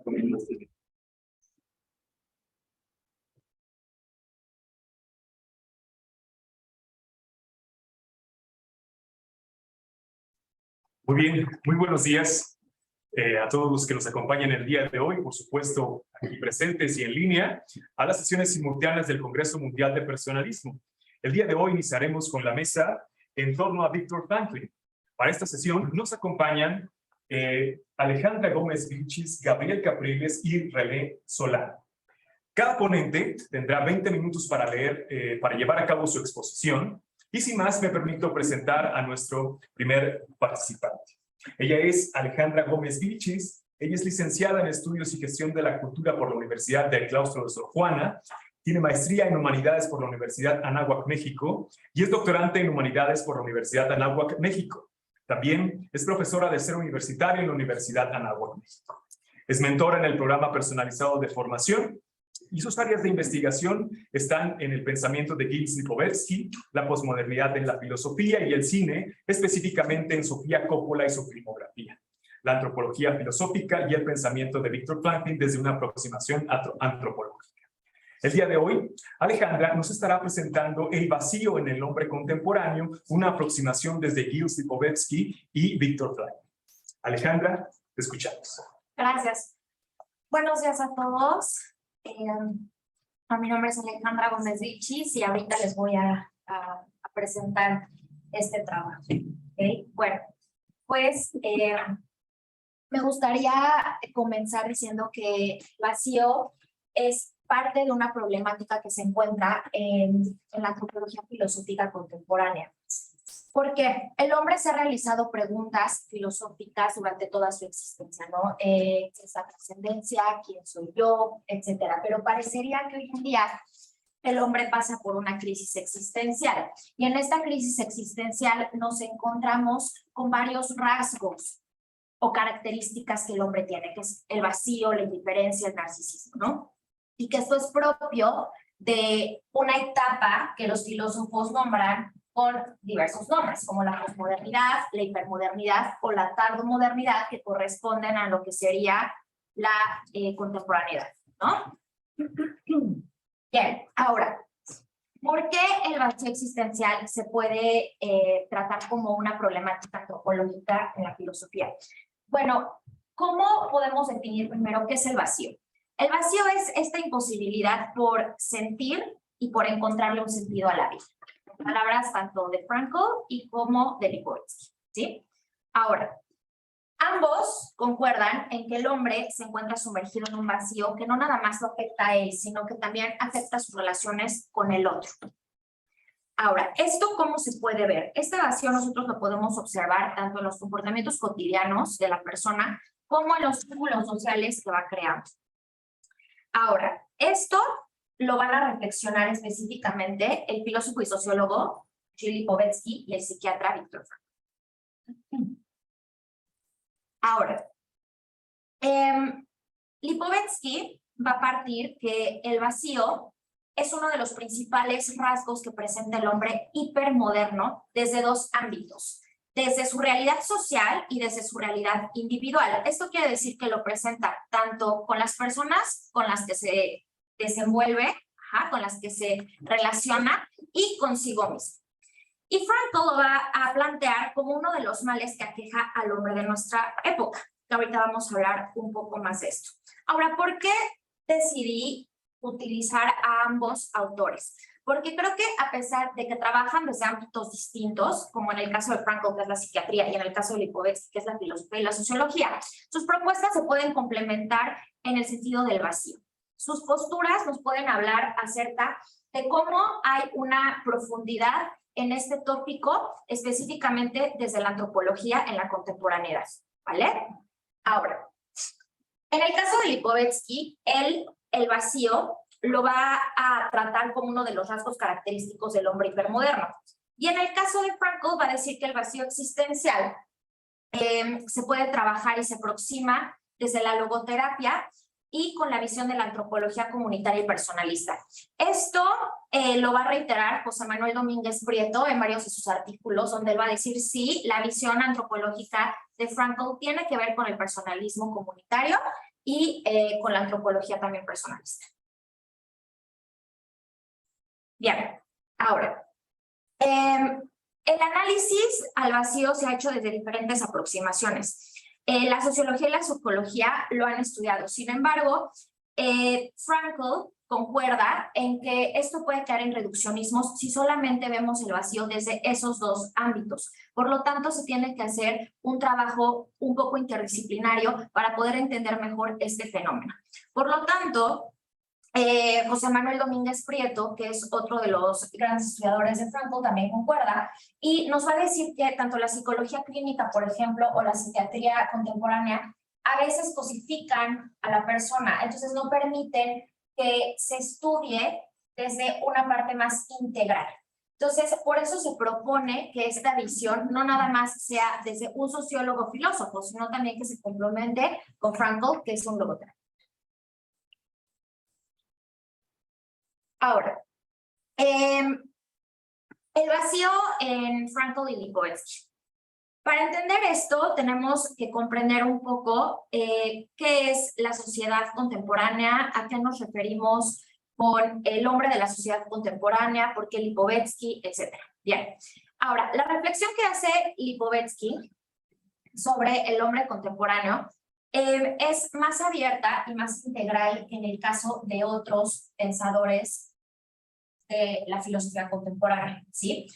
Muy bien, muy buenos días a todos los que nos acompañan el día de hoy, por supuesto, aquí presentes y en línea, a las sesiones simultáneas del Congreso Mundial de Personalismo. El día de hoy iniciaremos con la mesa en torno a Víctor Franklin. Para esta sesión nos acompañan Alejandra Gómez Vilchis, Gabriel Capriles y René Solá. Cada ponente tendrá 20 minutos para leer, para llevar a cabo su exposición. Y sin más, me permito presentar a nuestro primer participante. Ella es Alejandra Gómez Vilchis. Ella es licenciada en Estudios y Gestión de la Cultura por la Universidad del Claustro de Sor Juana. Tiene maestría en Humanidades por la Universidad Anáhuac, México. Y es doctorante en Humanidades por la Universidad Anáhuac, México. También es profesora de ser universitario en la Universidad Anáhuac, México. Es mentora en el programa personalizado de formación. Y sus áreas de investigación están en el pensamiento de Gilles Lipovetsky, la posmodernidad en la filosofía y el cine, específicamente en Sofía Coppola y su filmografía, la antropología filosófica y el pensamiento de Víctor Franklin desde una aproximación antropológica. El día de hoy, Alejandra nos estará presentando El vacío en el hombre contemporáneo, una aproximación desde Gilles Lipovetsky y Víctor Franklin. Alejandra, te escuchamos. Gracias. Buenos días a todos. Mi nombre es Alejandra Gómez Vilchis y ahorita les voy a presentar este trabajo. ¿Okay? Bueno, pues me gustaría comenzar diciendo que vacío es parte de una problemática que se encuentra en la antropología filosófica contemporánea. Porque el hombre se ha realizado preguntas filosóficas durante toda su existencia, ¿no? ¿Qué es la trascendencia? ¿Quién soy yo? Etcétera. Pero parecería que hoy en día el hombre pasa por una crisis existencial. Y en esta crisis existencial nos encontramos con varios rasgos o características que el hombre tiene, que es el vacío, la indiferencia, el narcisismo, ¿no? Y que esto es propio de una etapa que los filósofos nombran con diversos nombres, como la posmodernidad, la hipermodernidad o la tardomodernidad, que corresponden a lo que sería la contemporaneidad, ¿no? Bien, ahora, ¿por qué el vacío existencial se puede tratar como una problemática antropológica en la filosofía? Bueno, ¿cómo podemos definir primero qué es el vacío? El vacío es esta imposibilidad por sentir y por encontrarle un sentido a la vida. Palabras tanto de Frankl y como de Lipovetsky, ¿sí? Ahora, ambos concuerdan en que el hombre se encuentra sumergido en un vacío que no nada más lo afecta a él, sino que también afecta sus relaciones con el otro. Ahora, ¿esto cómo se puede ver? Este vacío nosotros lo podemos observar tanto en los comportamientos cotidianos de la persona como en los vínculos sociales que va creando. Ahora, esto lo van a reflexionar específicamente el filósofo y sociólogo Gilles Lipovetsky y el psiquiatra Víctor Franklin. Ahora, Lipovetsky va a partir que el vacío es uno de los principales rasgos que presenta el hombre hipermoderno desde dos ámbitos, desde su realidad social y desde su realidad individual. Esto quiere decir que lo presenta tanto con las personas con las que se desenvuelve, con las que se relaciona y consigo mismo. Y Frankl lo va a plantear como uno de los males que aqueja al hombre de nuestra época, que ahorita vamos a hablar un poco más de esto. Ahora, ¿por qué decidí utilizar a ambos autores? Porque creo que a pesar de que trabajan desde ámbitos distintos, como en el caso de Frankl, que es la psiquiatría, y en el caso de Lipovetsky, que es la filosofía y la sociología, sus propuestas se pueden complementar en el sentido del vacío. Sus posturas nos pueden hablar acerca de cómo hay una profundidad en este tópico, específicamente desde la antropología en la contemporaneidad, ¿vale? Ahora, en el caso de Lipovetsky, el vacío lo va a tratar como uno de los rasgos característicos del hombre hipermoderno. Y en el caso de Frankl va a decir que el vacío existencial se puede trabajar y se aproxima desde la logoterapia y con la visión de la antropología comunitaria y personalista. Esto lo va a reiterar José Manuel Domínguez Prieto en varios de sus artículos, donde él va a decir, sí, la visión antropológica de Frankl tiene que ver con el personalismo comunitario y con la antropología también personalista. Bien, ahora, el análisis al vacío se ha hecho desde diferentes aproximaciones. La sociología y la psicología lo han estudiado. Sin embargo, Frankl concuerda en que esto puede caer en reduccionismos si solamente vemos el vacío desde esos dos ámbitos. Por lo tanto, se tiene que hacer un trabajo un poco interdisciplinario para poder entender mejor este fenómeno. Por lo tanto, José Manuel Domínguez Prieto, que es otro de los grandes estudiadores de Frankl, también concuerda y nos va a decir que tanto la psicología clínica, por ejemplo, o la psiquiatría contemporánea, a veces cosifican a la persona, entonces no permiten que se estudie desde una parte más integral. Entonces, por eso se propone que esta visión no nada más sea desde un sociólogo filósofo, sino también que se complemente con Frankl, que es un logoterapeuta. Ahora, el vacío en Frankl y Lipovetsky. Para entender esto, tenemos que comprender un poco qué es la sociedad contemporánea, a qué nos referimos con el hombre de la sociedad contemporánea, por qué Lipovetsky, etc. Bien, ahora, la reflexión que hace Lipovetsky sobre el hombre contemporáneo es más abierta y más integral que en el caso de otros pensadores de la filosofía contemporánea, ¿sí?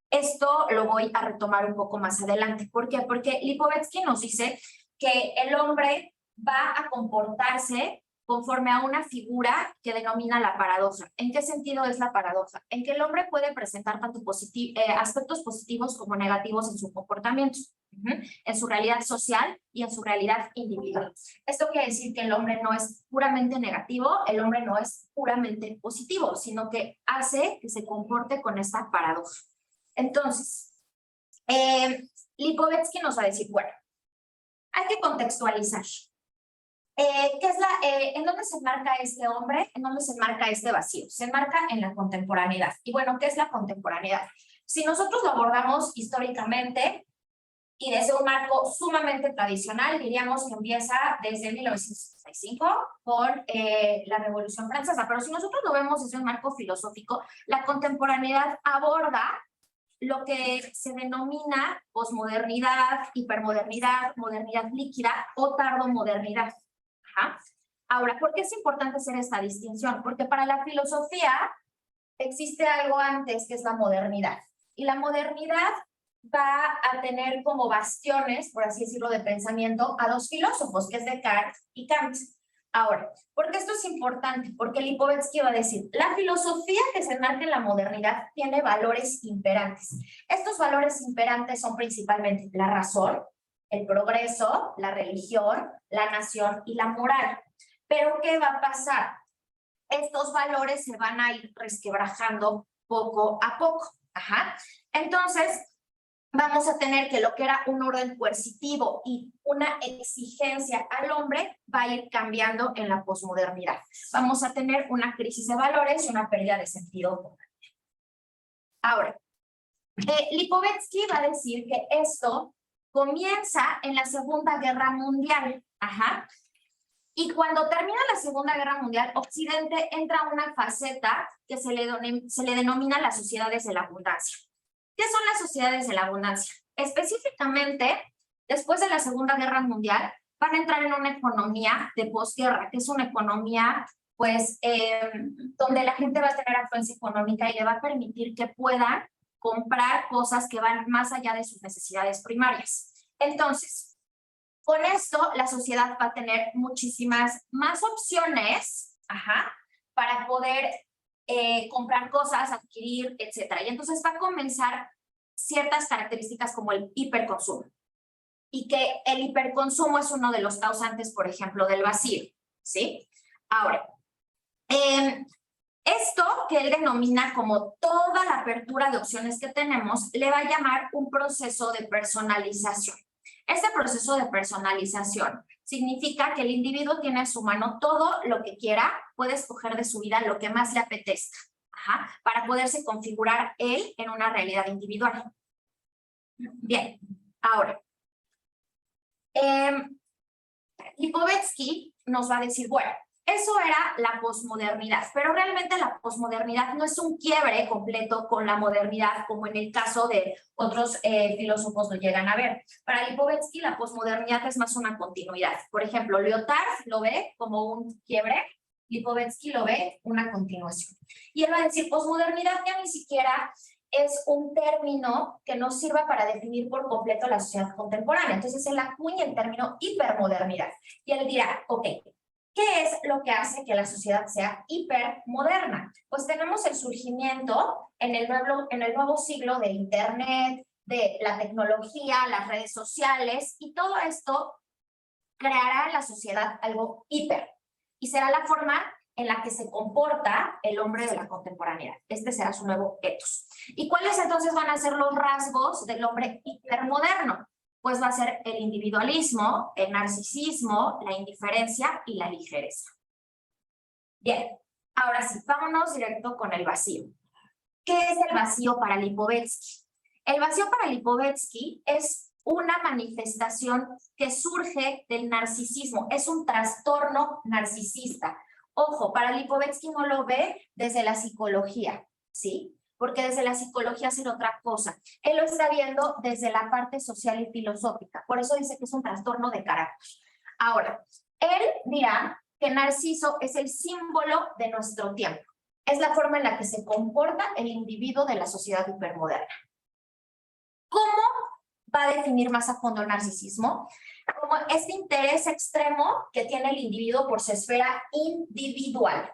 Esto lo voy a retomar un poco más adelante. ¿Por qué? Porque Lipovetsky nos dice que el hombre va a comportarse conforme a una figura que denomina la paradoja. ¿En qué sentido es la paradoja? En que el hombre puede presentar tanto aspectos positivos como negativos en su comportamiento, en su realidad social y en su realidad individual. Esto quiere decir que el hombre no es puramente negativo, el hombre no es puramente positivo, sino que hace que se comporte con esta paradoja. Entonces, Lipovetsky nos va a decir, bueno, hay que contextualizar. ¿En dónde se enmarca este hombre? ¿En dónde se enmarca este vacío? Se enmarca en la contemporaneidad. Y bueno, ¿qué es la contemporaneidad? Si nosotros lo abordamos históricamente y desde un marco sumamente tradicional, diríamos que empieza desde 1965 con la Revolución Francesa. Pero si nosotros lo vemos desde un marco filosófico, la contemporaneidad aborda lo que se denomina posmodernidad, hipermodernidad, modernidad líquida o tardomodernidad. Ajá. Ahora, ¿por qué es importante hacer esta distinción? Porque para la filosofía existe algo antes que es la modernidad. Y la modernidad va a tener como bastiones, por así decirlo, de pensamiento a dos filósofos, que es Descartes y Kant. Ahora, ¿por qué esto es importante? Porque Lipovetsky va a decir, la filosofía que se enmarca en la modernidad tiene valores imperantes. Estos valores imperantes son principalmente la razón, el progreso, la religión, la nación y la moral. Pero ¿qué va a pasar? Estos valores se van a ir resquebrajando poco a poco. Ajá. Entonces, vamos a tener que lo que era un orden coercitivo y una exigencia al hombre va a ir cambiando en la posmodernidad. Vamos a tener una crisis de valores y una pérdida de sentido común. Ahora, Lipovetsky va a decir que esto comienza en la Segunda Guerra Mundial. Ajá. Y cuando termina la Segunda Guerra Mundial, Occidente entra a una faceta que se le denomina las sociedades de la abundancia. ¿Qué son las sociedades de la abundancia? Específicamente, después de la Segunda Guerra Mundial, van a entrar en una economía de posguerra, que es una economía, pues, donde la gente va a tener afluencia económica y le va a permitir que puedan comprar cosas que van más allá de sus necesidades primarias. Entonces, con esto, la sociedad va a tener muchísimas más opciones, para poder comprar cosas, adquirir, etc. Y entonces va a comenzar ciertas características como el hiperconsumo. Y que el hiperconsumo es uno de los causantes, por ejemplo, del vacío, ¿sí? Ahora, esto que él denomina como toda la apertura de opciones que tenemos, le va a llamar un proceso de personalización. Este proceso de personalización significa que el individuo tiene a su mano todo lo que quiera, puede escoger de su vida lo que más le apetezca, para poderse configurar él en una realidad individual. Bien, ahora, Lipovetsky nos va a decir, bueno, eso era la posmodernidad, pero realmente la posmodernidad no es un quiebre completo con la modernidad, como en el caso de otros filósofos lo llegan a ver. Para Lipovetsky, la posmodernidad es más una continuidad. Por ejemplo, Lyotard lo ve como un quiebre, Lipovetsky lo ve una continuación. Y él va a decir, posmodernidad ya ni siquiera es un término que nos sirva para definir por completo la sociedad contemporánea. Entonces, él acuña el término hipermodernidad. Y él dirá, ok, ¿qué es lo que hace que la sociedad sea hipermoderna? Pues tenemos el surgimiento en el nuevo siglo de Internet, de la tecnología, las redes sociales, y todo esto creará en la sociedad algo hiper. Y será la forma en la que se comporta el hombre de la contemporaneidad. Este será su nuevo ethos. ¿Y cuáles entonces van a ser los rasgos del hombre hipermoderno? Pues va a ser el individualismo, el narcisismo, la indiferencia y la ligereza. Bien, ahora sí, vámonos directo con el vacío. ¿Qué es el vacío para Lipovetsky? El vacío para Lipovetsky es una manifestación que surge del narcisismo, es un trastorno narcisista. Ojo, para Lipovetsky no lo ve desde la psicología, ¿sí? Porque desde la psicología es otra cosa. Él lo está viendo desde la parte social y filosófica. Por eso dice que es un trastorno de carácter. Ahora, él dirá que Narciso es el símbolo de nuestro tiempo. Es la forma en la que se comporta el individuo de la sociedad hipermoderna. ¿Cómo va a definir más a fondo el narcisismo? Como este interés extremo que tiene el individuo por su esfera individual.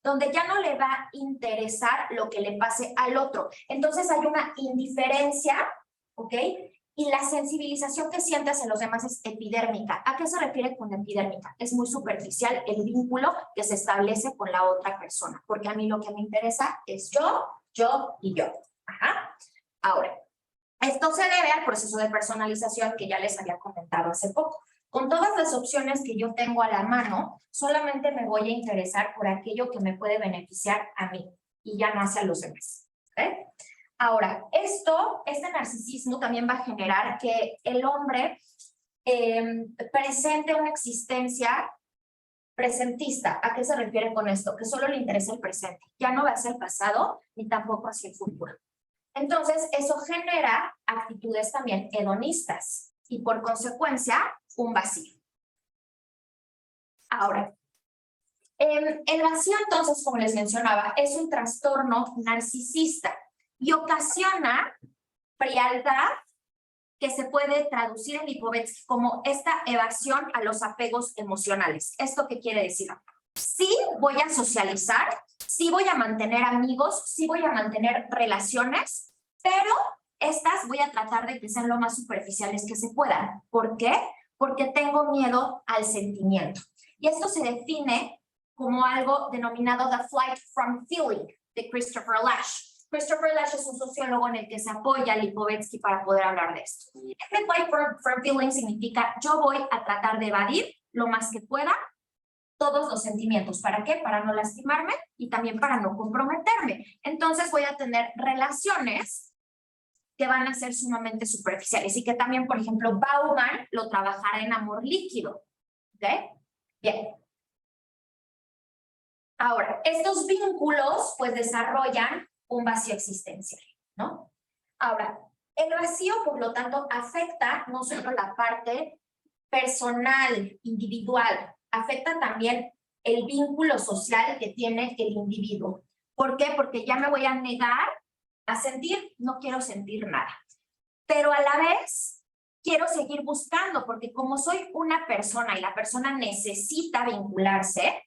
Donde ya no le va a interesar lo que le pase al otro. Entonces hay una indiferencia, ¿ok? Y la sensibilización que siente hacia los demás es epidérmica. ¿A qué se refiere con epidérmica? Es muy superficial el vínculo que se establece con la otra persona, porque a mí lo que me interesa es yo y yo. Ahora, esto se debe al proceso de personalización que ya les había comentado hace poco. Con todas las opciones que yo tengo a la mano, solamente me voy a interesar por aquello que me puede beneficiar a mí y ya no hacia los demás. ¿Okay? Ahora, este narcisismo también va a generar que el hombre presente una existencia presentista. ¿A qué se refiere con esto? Que solo le interesa el presente. Ya no va hacia el pasado ni tampoco hacia el futuro. Entonces, eso genera actitudes también hedonistas y por consecuencia, un vacío. Ahora, el vacío entonces, como les mencionaba, es un trastorno narcisista y ocasiona frialdad que se puede traducir en Lipovetsky como esta evasión a los apegos emocionales. ¿Esto qué quiere decir? Sí voy a socializar, sí voy a mantener amigos, sí voy a mantener relaciones, pero estas voy a tratar de que sean lo más superficiales que se puedan. ¿Por qué? Porque tengo miedo al sentimiento. Y esto se define como algo denominado The Flight from Feeling, de Christopher Lasch. Christopher Lasch es un sociólogo en el que se apoya a Lipovetsky para poder hablar de esto. Este Flight from Feeling significa yo voy a tratar de evadir lo más que pueda todos los sentimientos. ¿Para qué? Para no lastimarme y también para no comprometerme. Entonces voy a tener relaciones que van a ser sumamente superficiales y que también, por ejemplo, Bauman lo trabajará en amor líquido. ¿Ok? Bien. Ahora, estos vínculos pues desarrollan un vacío existencial, ¿no? Ahora, el vacío, por lo tanto, afecta no solo la parte personal, individual, afecta también el vínculo social que tiene el individuo. ¿Por qué? Porque ya me voy a negar a sentir, no quiero sentir nada. Pero a la vez quiero seguir buscando, porque como soy una persona y la persona necesita vincularse,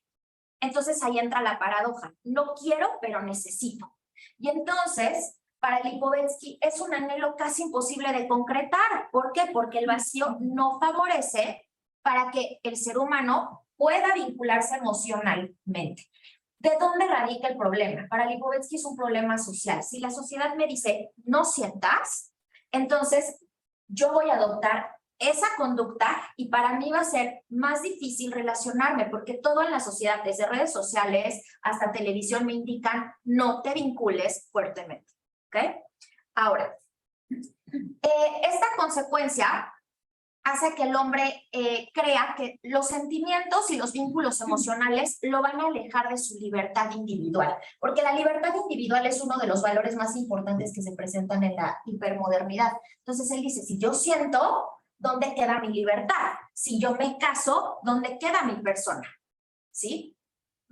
entonces ahí entra la paradoja. No quiero, pero necesito. Y entonces, para Lipovetsky es un anhelo casi imposible de concretar. ¿Por qué? Porque el vacío no favorece para que el ser humano pueda vincularse emocionalmente. ¿De dónde radica el problema? Para Lipovetsky es un problema social. Si la sociedad me dice, no sientas, entonces yo voy a adoptar esa conducta y para mí va a ser más difícil relacionarme porque todo en la sociedad, desde redes sociales hasta televisión, me indican no te vincules fuertemente. ¿Ok? Ahora, esta consecuencia hace que el hombre crea que los sentimientos y los vínculos emocionales lo van a alejar de su libertad individual, porque la libertad individual es uno de los valores más importantes que se presentan en la hipermodernidad. Entonces él dice, si yo siento, ¿dónde queda mi libertad? Si yo me caso, ¿dónde queda mi persona? ¿Sí?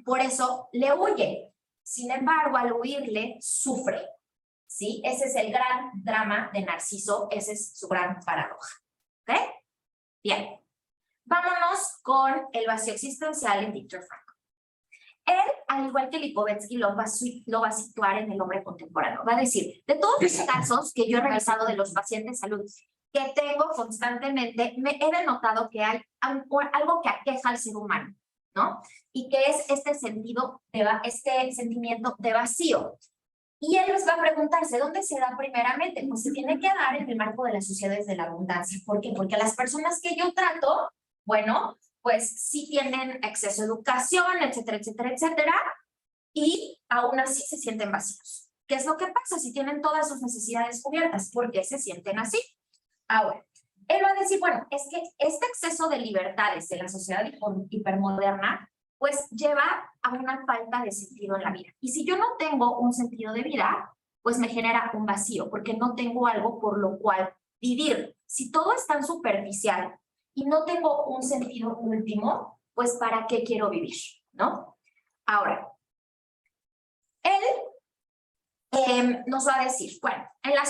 Por eso le huye. Sin embargo, al huirle, sufre. ¿Sí? Ese es el gran drama de Narciso, ese es su gran paradoja. ¿Ok? Bien. Vámonos con el vacío existencial en Viktor Frankl. Él, al igual que Lipovetsky, lo va a situar en el hombre contemporáneo. Va a decir, de todos los casos que yo he revisado de los pacientes de salud que tengo constantemente, me he denotado que hay algo que aqueja al ser humano, ¿no? Y que es este sentimiento de vacío. Y él les va a preguntarse, ¿dónde se da primeramente? Pues se tiene que dar en el marco de las sociedades de la abundancia. ¿Por qué? Porque las personas que yo trato, bueno, pues sí tienen acceso a educación, etcétera, etcétera, etcétera, y aún así se sienten vacíos. ¿Qué es lo que pasa si tienen todas sus necesidades cubiertas? ¿Por qué se sienten así? Ahora, él va a decir, bueno, es que este exceso de libertades de la sociedad hipermoderna pues lleva a una falta de sentido en la vida. Y si yo no tengo un sentido de vida, pues me genera un vacío, porque no tengo algo por lo cual vivir. Si todo es tan superficial y no tengo un sentido último, pues ¿para qué quiero vivir? ¿No? Ahora, él nos va a decir, bueno, en las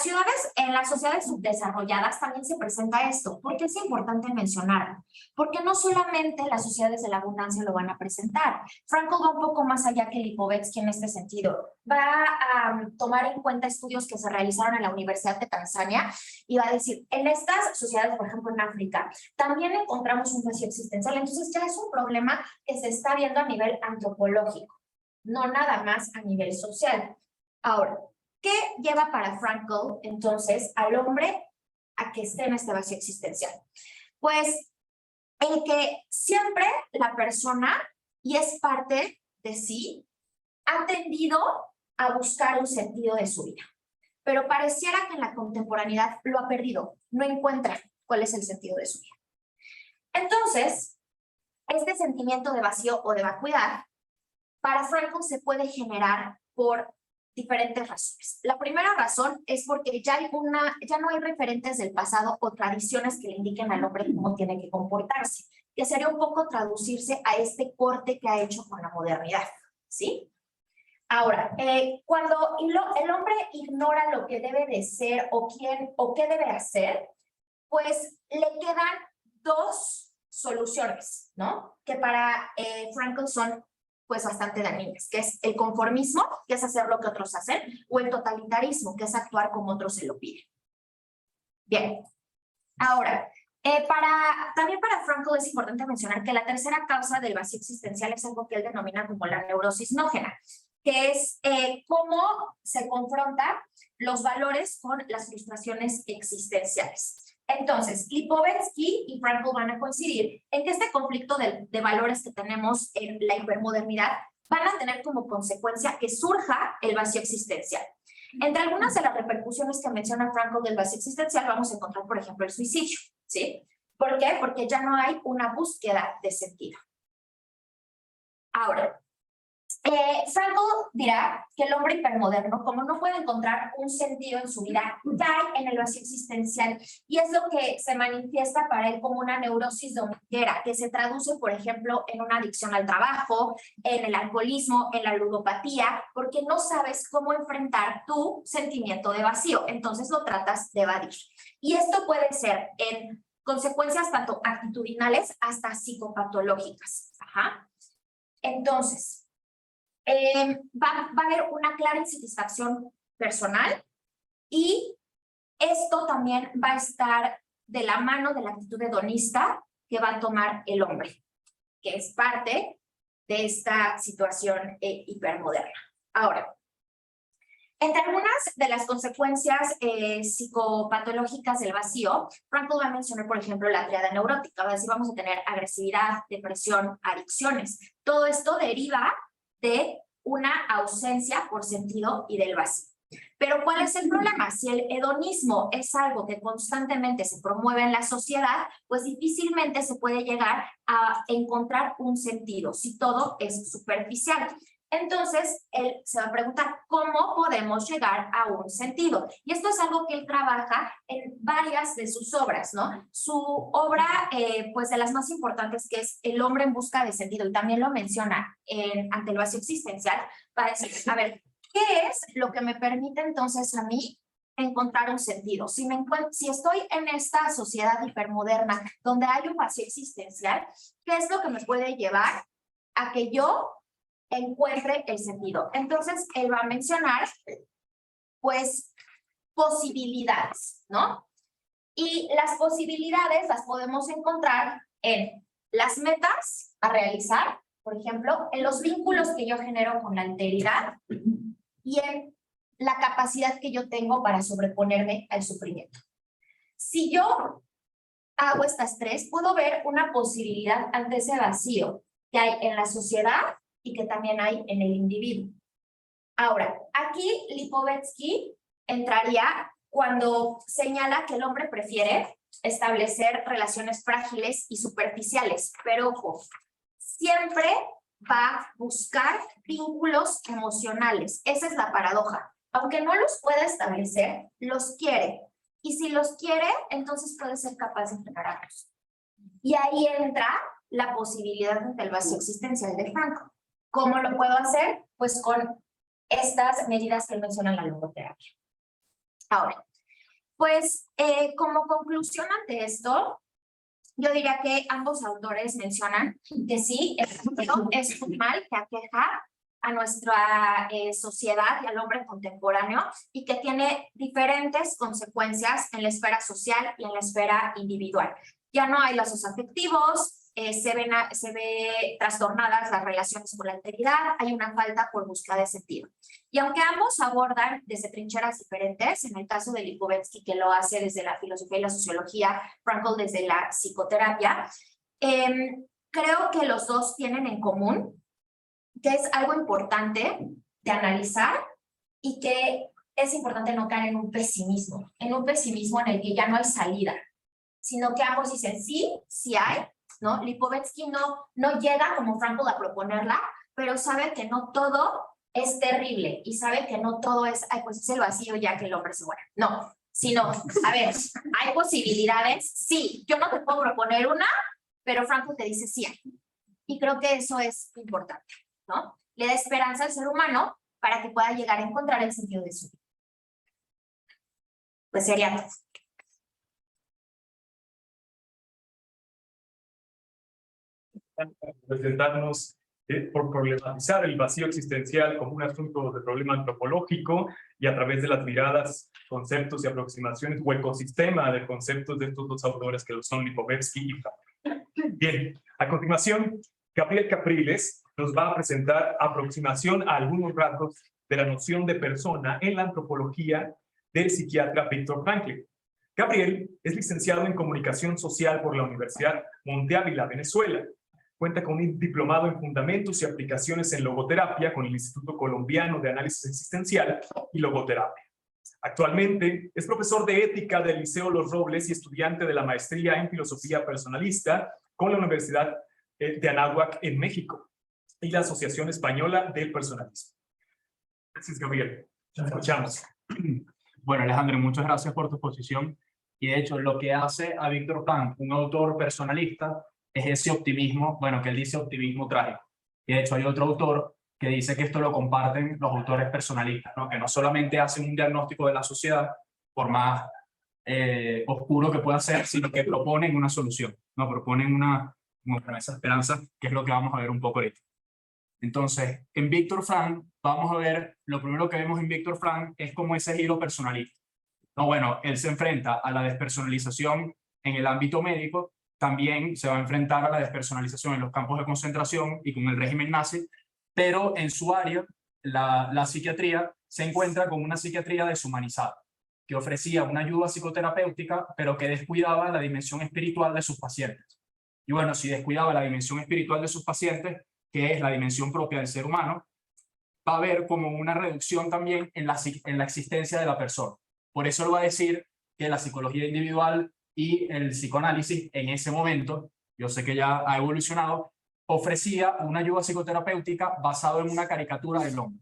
sociedades subdesarrolladas también se presenta esto. ¿Por qué es importante mencionarlo? Porque no solamente las sociedades de la abundancia lo van a presentar. Frankl va un poco más allá que Lipovetsky en este sentido. Va a tomar en cuenta estudios que se realizaron en la Universidad de Tanzania y va a decir, en estas sociedades, por ejemplo en África, también encontramos un vacío existencial. Entonces ya es un problema que se está viendo a nivel antropológico, no nada más a nivel social. Ahora, ¿qué lleva para Frankl entonces al hombre a que esté en este vacío existencial? Pues el que siempre la persona, y es parte de sí, ha tendido a buscar un sentido de su vida. Pero pareciera que en la contemporaneidad lo ha perdido, no encuentra cuál es el sentido de su vida. Entonces, este sentimiento de vacío o de vacuidad, para Frankl se puede generar por diferentes razones. La primera razón es porque ya no hay referentes del pasado o tradiciones que le indiquen al hombre cómo tiene que comportarse, que sería un poco traducirse a este corte que ha hecho con la modernidad, ¿sí? Ahora, cuando el hombre ignora lo que debe de ser o qué debe hacer, pues le quedan dos soluciones, ¿no? Que para Frankl son pues bastante dañinas, que es el conformismo, que es hacer lo que otros hacen, o el totalitarismo, que es actuar como otros se lo piden. Bien, ahora, también para Frankl es importante mencionar que la tercera causa del vacío existencial es algo que él denomina como la neurosis nógena, que es cómo se confrontan los valores con las frustraciones existenciales. Entonces, Lipovetsky y Frankl van a coincidir en que este conflicto de valores que tenemos en la hipermodernidad van a tener como consecuencia que surja el vacío existencial. Entre algunas de las repercusiones que menciona Frankl del vacío existencial vamos a encontrar, por ejemplo, el suicidio, ¿sí? ¿Por qué? Porque ya no hay una búsqueda de sentido. Ahora, Frankl dirá que el hombre hipermoderno, como no puede encontrar un sentido en su vida, cae en el vacío existencial y es lo que se manifiesta para él como una neurosis dominguera, que se traduce, por ejemplo, en una adicción al trabajo, en el alcoholismo, en la ludopatía, porque no sabes cómo enfrentar tu sentimiento de vacío, entonces lo tratas de evadir. Y esto puede ser en consecuencias tanto actitudinales hasta psicopatológicas. Ajá. Entonces, va a haber una clara insatisfacción personal y esto también va a estar de la mano de la actitud hedonista que va a tomar el hombre, que es parte de esta situación hipermoderna. Ahora, entre algunas de las consecuencias psicopatológicas del vacío, Frankl va a mencionar, por ejemplo, la tríada neurótica. Va a decir, vamos a tener agresividad, depresión, adicciones. Todo esto deriva de una ausencia por sentido y del vacío. Pero ¿cuál es el problema? Si el hedonismo es algo que constantemente se promueve en la sociedad, pues difícilmente se puede llegar a encontrar un sentido si todo es superficial. Entonces, él se va a preguntar, ¿cómo podemos llegar a un sentido? Y esto es algo que él trabaja en varias de sus obras, ¿no? Su obra, pues de las más importantes, que es El hombre en busca de sentido, y también lo menciona ante el vacío existencial, va a decir, a ver, ¿qué es lo que me permite entonces a mí encontrar un sentido? Si estoy en esta sociedad hipermoderna donde hay un vacío existencial, ¿qué es lo que me puede llevar a que yo encuentre el sentido? Entonces, él va a mencionar, pues, posibilidades, ¿no? Y las posibilidades las podemos encontrar en las metas a realizar, por ejemplo, en los vínculos que yo genero con la alteridad y en la capacidad que yo tengo para sobreponerme al sufrimiento. Si yo hago estas tres, puedo ver una posibilidad ante ese vacío que hay en la sociedad y que también hay en el individuo. Ahora, aquí Lipovetsky entraría cuando señala que el hombre prefiere establecer relaciones frágiles y superficiales, pero ojo, siempre va a buscar vínculos emocionales. Esa es la paradoja. Aunque no los pueda establecer, los quiere. Y si los quiere, entonces puede ser capaz de generarlos. Y ahí entra la posibilidad del vacío existencial de Franco. ¿Cómo lo puedo hacer? Pues con estas medidas que él menciona en la logoterapia. Ahora, pues como conclusión ante esto, yo diría que ambos autores mencionan que sí, es un mal que aqueja a nuestra sociedad y al hombre contemporáneo y que tiene diferentes consecuencias en la esfera social y en la esfera individual. Ya no hay lazos afectivos, se ve trastornadas las relaciones con la alteridad, hay una falta por búsqueda de sentido. Y aunque ambos abordan desde trincheras diferentes, en el caso de Lipovetsky, que lo hace desde la filosofía y la sociología, Frankl desde la psicoterapia, creo que los dos tienen en común que es algo importante de analizar y que es importante no caer en un pesimismo en el que ya no hay salida, sino que ambos dicen sí, sí hay, ¿no? Lipovetsky no llega como Frankl a proponerla, pero sabe que no todo es terrible y sabe que no todo es, ay, pues es el vacío ya que el hombre se muere. No, sino, a ver, hay posibilidades, sí, yo no te puedo proponer una, pero Frankl te dice sí hay. Y creo que eso es importante, ¿no? Le da esperanza al ser humano para que pueda llegar a encontrar el sentido de su vida. Pues sería todo. Presentarnos por problematizar el vacío existencial como un asunto de problema antropológico y a través de las miradas, conceptos y aproximaciones o ecosistema de conceptos de estos dos autores que lo son Lipovetsky y Frankl. Bien, a continuación, Gabriel Capriles nos va a presentar aproximación a algunos rasgos de la noción de persona en la antropología del psiquiatra Viktor Frankl. Gabriel es licenciado en Comunicación Social por la Universidad Monte Ávila, Venezuela. Cuenta con un diplomado en Fundamentos y Aplicaciones en Logoterapia con el Instituto Colombiano de Análisis Existencial y Logoterapia. Actualmente es profesor de Ética del Liceo Los Robles y estudiante de la Maestría en Filosofía Personalista con la Universidad de Anáhuac en México y la Asociación Española del Personalismo. Gracias, Gabriel. Te escuchamos. Bueno, Alejandro, muchas gracias por tu exposición. Y de hecho, lo que hace a Viktor Frankl, un autor personalista, es ese optimismo, bueno, que él dice optimismo trágico. Y de hecho hay otro autor que dice que esto lo comparten los autores personalistas, ¿no? Que no solamente hacen un diagnóstico de la sociedad, por más oscuro que pueda ser, sino que proponen una solución, ¿no? Proponen una esa esperanza, que es lo que vamos a ver un poco ahorita. Entonces, en Viktor Frankl, vamos a ver, lo primero que vemos en Viktor Frankl es como ese giro personalista. No, bueno, él se enfrenta a la despersonalización en el ámbito médico, también se va a enfrentar a la despersonalización en los campos de concentración y con el régimen nazi, pero en su área, la psiquiatría, se encuentra con una psiquiatría deshumanizada, que ofrecía una ayuda psicoterapéutica, pero que descuidaba la dimensión espiritual de sus pacientes. Y bueno, si descuidaba la dimensión espiritual de sus pacientes, que es la dimensión propia del ser humano, va a haber como una reducción también en la existencia de la persona. Por eso él va a decir que la psicología individual y el psicoanálisis en ese momento, yo sé que ya ha evolucionado, ofrecía una ayuda psicoterapéutica basada en una caricatura del hombre.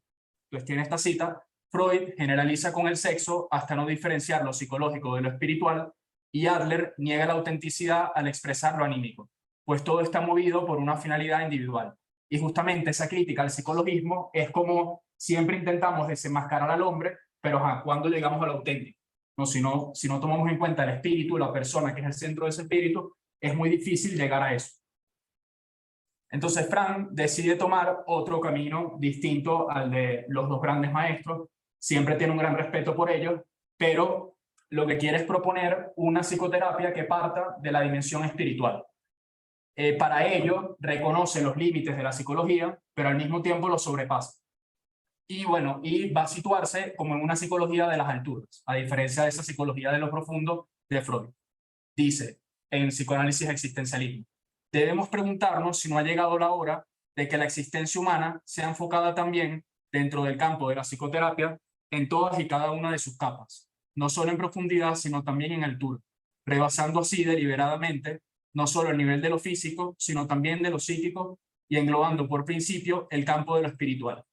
Entonces tiene esta cita: Freud generaliza con el sexo hasta no diferenciar lo psicológico de lo espiritual, y Adler niega la autenticidad al expresar lo anímico, pues todo está movido por una finalidad individual. Y justamente esa crítica al psicologismo es como siempre intentamos desenmascarar al hombre, pero cuando llegamos a lo auténtico. No, si no tomamos en cuenta el espíritu, la persona que es el centro de ese espíritu, es muy difícil llegar a eso. Entonces Frank decide tomar otro camino distinto al de los dos grandes maestros. Siempre tiene un gran respeto por ellos, pero lo que quiere es proponer una psicoterapia que parta de la dimensión espiritual. Para ello, reconoce los límites de la psicología, pero al mismo tiempo los sobrepasa. Y bueno, y va a situarse como en una psicología de las alturas, a diferencia de esa psicología de lo profundo de Freud. Dice, en Psicoanálisis Existencialismo: debemos preguntarnos si no ha llegado la hora de que la existencia humana sea enfocada también dentro del campo de la psicoterapia en todas y cada una de sus capas, no solo en profundidad, sino también en altura, rebasando así deliberadamente no solo el nivel de lo físico, sino también de lo psíquico, y englobando por principio el campo de lo espiritual.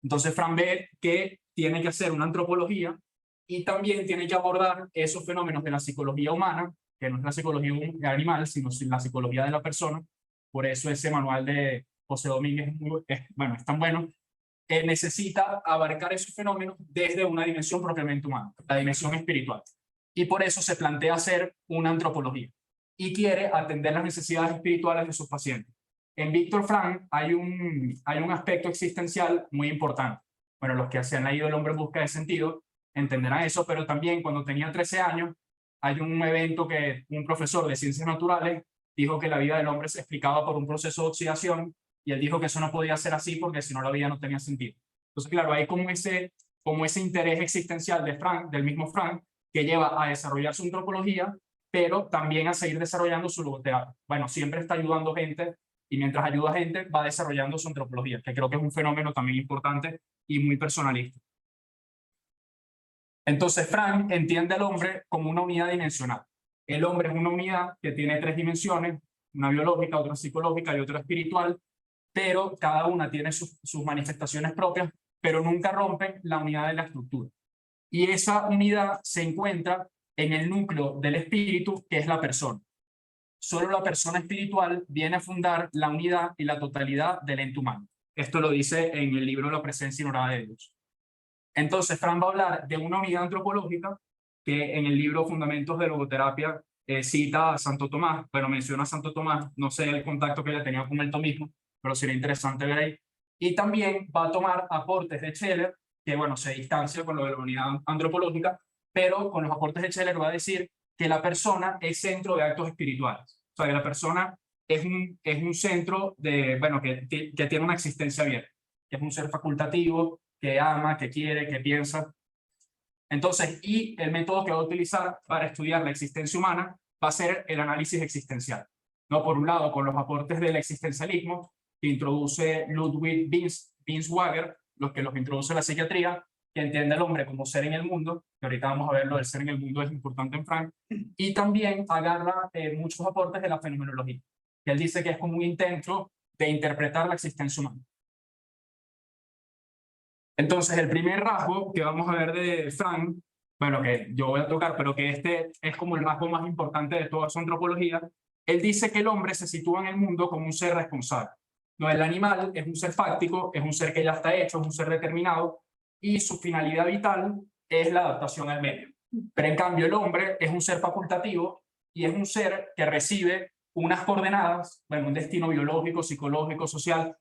Entonces Frank ve que tiene que hacer una antropología y también tiene que abordar esos fenómenos de la psicología humana, que no es la psicología animal, sino la psicología de la persona. Por eso ese manual de José Domínguez es tan bueno. Necesita abarcar esos fenómenos desde una dimensión propiamente humana, la dimensión espiritual. Y por eso se plantea hacer una antropología y quiere atender las necesidades espirituales de sus pacientes. En Víctor Frank hay un aspecto existencial muy importante. Bueno, los que se han leído El hombre en busca de sentido entenderán eso, pero también cuando tenía 13 años hay un evento que un profesor de ciencias naturales dijo que la vida del hombre se explicaba por un proceso de oxidación, y él dijo que eso no podía ser así porque si no la vida no tenía sentido. Entonces, claro, hay como ese interés existencial de Frank, del mismo Frank, que lleva a desarrollar su antropología, pero también a seguir desarrollando su logoterapia. Bueno, siempre está ayudando gente, y mientras ayuda a gente va desarrollando su antropología, que creo que es un fenómeno también importante y muy personalista. Entonces Frank entiende al hombre como una unidad dimensional. El hombre es una unidad que tiene 3 dimensiones, una biológica, otra psicológica y otra espiritual, pero cada una tiene sus manifestaciones propias, pero nunca rompen la unidad de la estructura. Y esa unidad se encuentra en el núcleo del espíritu, que es la persona. Solo la persona espiritual viene a fundar la unidad y la totalidad del ente humano. Esto lo dice en el libro La presencia ignorada de Dios. Entonces, Frank va a hablar de una unidad antropológica que en el libro Fundamentos de Logoterapia cita a Santo Tomás, pero menciona a Santo Tomás, no sé el contacto que ella tenía con el tomismo, pero sería interesante ver ahí. Y también va a tomar aportes de Scheller, que bueno, se distancia con lo de la unidad antropológica, pero con los aportes de Scheller va a decir que la persona es centro de actos espirituales. O sea, que la persona es un centro que tiene una existencia abierta, que es un ser facultativo, que ama, que quiere, que piensa. Entonces, y el método que va a utilizar para estudiar la existencia humana va a ser el análisis existencial. ¿No? Por un lado, con los aportes del existencialismo que introduce Ludwig Binswanger, los introduce la psiquiatría, que entiende al hombre como ser en el mundo, que ahorita vamos a ver lo del ser en el mundo es importante en Frank, y también agarra muchos aportes de la fenomenología, que él dice que es como un intento de interpretar la existencia humana. Entonces, el primer rasgo que vamos a ver de Frank, bueno, que yo voy a tocar, pero que este es como el rasgo más importante de toda su antropología, él dice que el hombre se sitúa en el mundo como un ser responsable. No, el animal es un ser fáctico, es un ser que ya está hecho, es un ser determinado, y su finalidad vital es la adaptación al medio. Pero en cambio el hombre es un ser facultativo y es un ser que recibe unas coordenadas, bueno, un destino biológico, psicológico, social,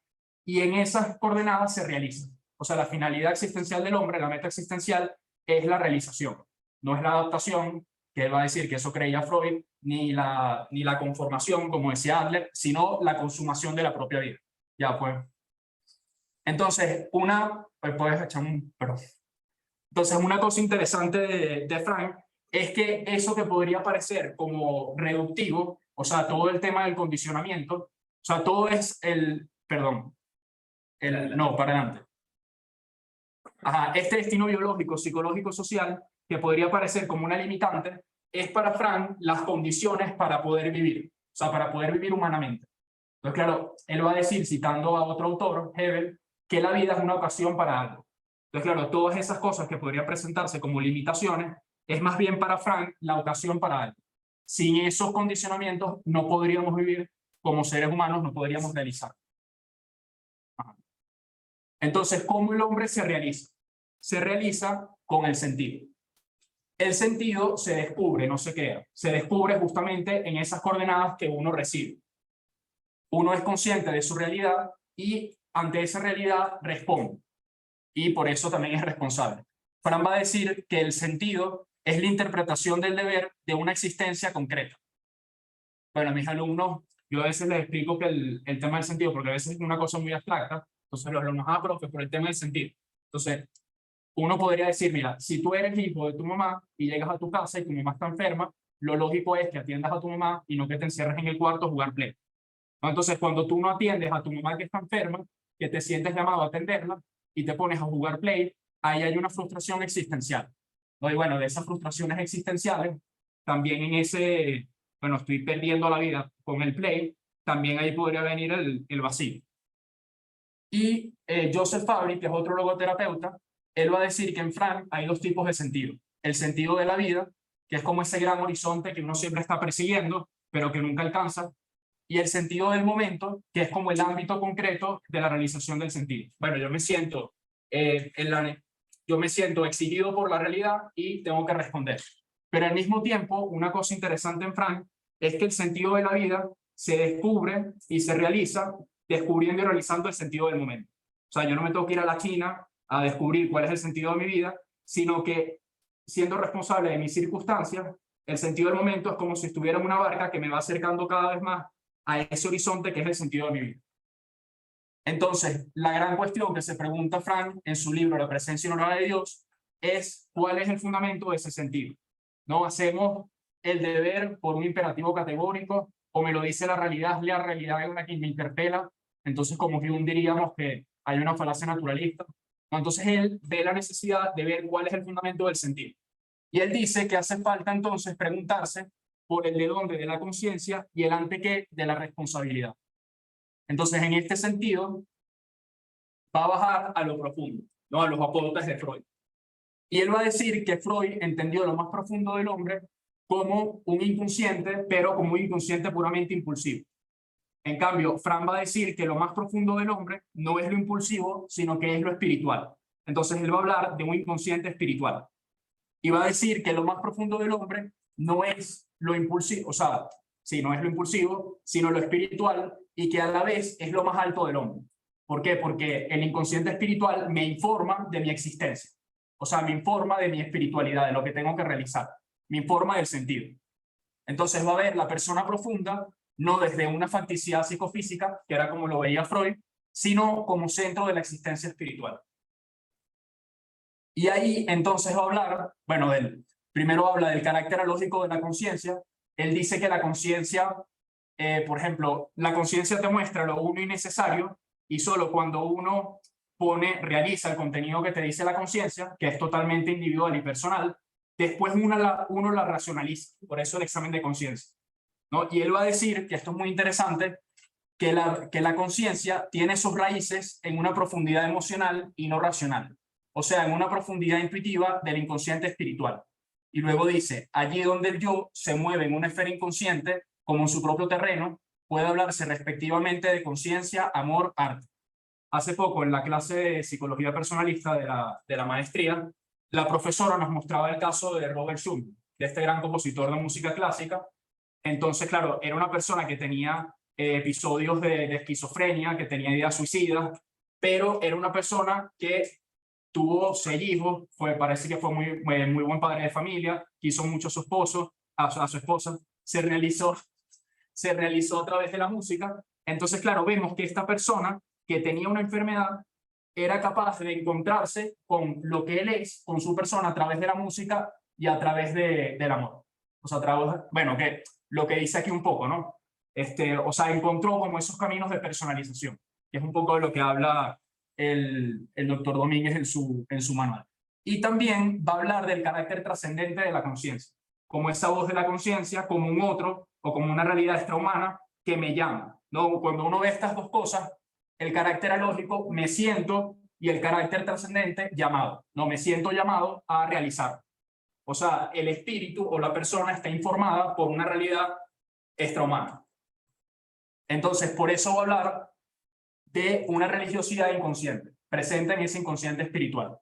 y en esas coordenadas se realiza. O sea, la finalidad existencial del hombre, la meta existencial, es la realización. No es la adaptación, que él va a decir que eso creía Freud, ni la conformación, como decía Adler, sino la consumación de la propia vida. Ya, pues. Entonces, Entonces, una cosa interesante de Frank es que eso que podría parecer como reductivo, o sea, todo el tema del condicionamiento, o sea, todo es no, para adelante. Este destino biológico, psicológico, social, que podría parecer como una limitante, es para Frank las condiciones para poder vivir, o sea, para poder vivir humanamente. Entonces, claro, él va a decir, citando a otro autor, Hebel, que la vida es una ocasión para algo. Entonces, claro, todas esas cosas que podrían presentarse como limitaciones, es más bien para Frank la ocasión para algo. Sin esos condicionamientos no podríamos vivir como seres humanos, no podríamos realizar. Entonces, ¿cómo el hombre se realiza? Se realiza con el sentido. El sentido se descubre, no se crea. Se descubre justamente en esas coordenadas que uno recibe. Uno es consciente de su realidad y ante esa realidad responde. Y por eso también es responsable. Fran va a decir que el sentido es la interpretación del deber de una existencia concreta. Bueno, a mis alumnos, yo a veces les explico que el tema del sentido, porque a veces es una cosa muy abstracta, entonces los alumnos, profe, por el tema del sentido. Entonces, uno podría decir, mira, si tú eres hijo de tu mamá y llegas a tu casa y tu mamá está enferma, lo lógico es que atiendas a tu mamá y no que te encierres en el cuarto a jugar Play. Entonces, cuando tú no atiendes a tu mamá que está enferma, que te sientes llamado a atenderla y te pones a jugar Play, ahí hay una frustración existencial. Y bueno, de esas frustraciones existenciales, también en ese, bueno, estoy perdiendo la vida con el Play, también ahí podría venir el vacío. Y Joseph Fabry, que es otro logoterapeuta, él va a decir que en Frank hay dos tipos de sentido. El sentido de la vida, que es como ese gran horizonte que uno siempre está persiguiendo, pero que nunca alcanza, y el sentido del momento, que es como el ámbito concreto de la realización del sentido. Bueno, yo me siento exigido por la realidad y tengo que responder. Pero al mismo tiempo, una cosa interesante en Frank es que el sentido de la vida se descubre y se realiza descubriendo y realizando el sentido del momento. O sea, yo no me tengo que ir a la China a descubrir cuál es el sentido de mi vida, sino que siendo responsable de mis circunstancias, el sentido del momento es como si estuviera en una barca que me va acercando cada vez más a ese horizonte que es el sentido de mi vida. Entonces, la gran cuestión que se pregunta Frank en su libro La presencia honorable de Dios es cuál es el fundamento de ese sentido. ¿No hacemos el deber por un imperativo categórico o me lo dice la realidad es la que me interpela? Entonces, como Hume diríamos que hay una falacia naturalista. ¿No? Entonces, él ve la necesidad de ver cuál es el fundamento del sentido. Y él dice que hace falta entonces preguntarse por el de dónde de la conciencia y el ante qué de la responsabilidad. Entonces, en este sentido, va a bajar a lo profundo, ¿no? A los aportes de Freud. Y él va a decir que Freud entendió lo más profundo del hombre como un inconsciente, pero como un inconsciente puramente impulsivo. En cambio, Fran va a decir que lo más profundo del hombre no es lo impulsivo, sino que es lo espiritual. Entonces, él va a hablar de un inconsciente espiritual. Y va a decir que lo más profundo del hombre no es lo impulsivo, o sea, sí, no es lo impulsivo, sino lo espiritual, y que a la vez es lo más alto del hombre. ¿Por qué? Porque el inconsciente espiritual me informa de mi existencia. O sea, me informa de mi espiritualidad, de lo que tengo que realizar. Me informa del sentido. Entonces va a ver la persona profunda no desde una facticidad psicofísica, que era como lo veía Freud, sino como centro de la existencia espiritual. Y ahí entonces va a hablar, bueno, primero habla del carácter alógico de la conciencia. Él dice que la conciencia, por ejemplo, la conciencia te muestra lo uno y necesario, y solo cuando uno realiza el contenido que te dice la conciencia, que es totalmente individual y personal, después uno la racionaliza. Por eso el examen de conciencia, ¿no? Y él va a decir, que esto es muy interesante, que la conciencia tiene sus raíces en una profundidad emocional y no racional. O sea, en una profundidad intuitiva del inconsciente espiritual. Y luego dice, allí donde el yo se mueve en una esfera inconsciente, como en su propio terreno, puede hablarse respectivamente de conciencia, amor, arte. Hace poco, en la clase de psicología personalista de la maestría, la profesora nos mostraba el caso de Robert Schumann, de este gran compositor de música clásica. Entonces, claro, era una persona que tenía episodios de esquizofrenia, que tenía ideas suicidas, pero era una persona que tuvo 6 hijos, parece que fue muy buen padre de familia, quiso mucho a su esposo, a su esposa, se realizó a través de la música. Entonces, claro, vemos que esta persona que tenía una enfermedad era capaz de encontrarse con lo que él es, con su persona, a través de la música y a través del amor. O sea, bueno, que lo que dice aquí un poco, ¿no? O sea, encontró como esos caminos de personalización, que es un poco de lo que habla el doctor Domínguez en su manual. Y también va a hablar del carácter trascendente de la conciencia, como esa voz de la conciencia, como un otro o como una realidad extrahumana que me llama, ¿no? Cuando uno ve estas dos cosas, el carácter alógico, me siento, y el carácter trascendente, llamado, no me siento llamado a realizar. O sea, el espíritu o la persona está informada por una realidad extrahumana. Entonces, por eso va a hablar de una religiosidad inconsciente, presente en ese inconsciente espiritual.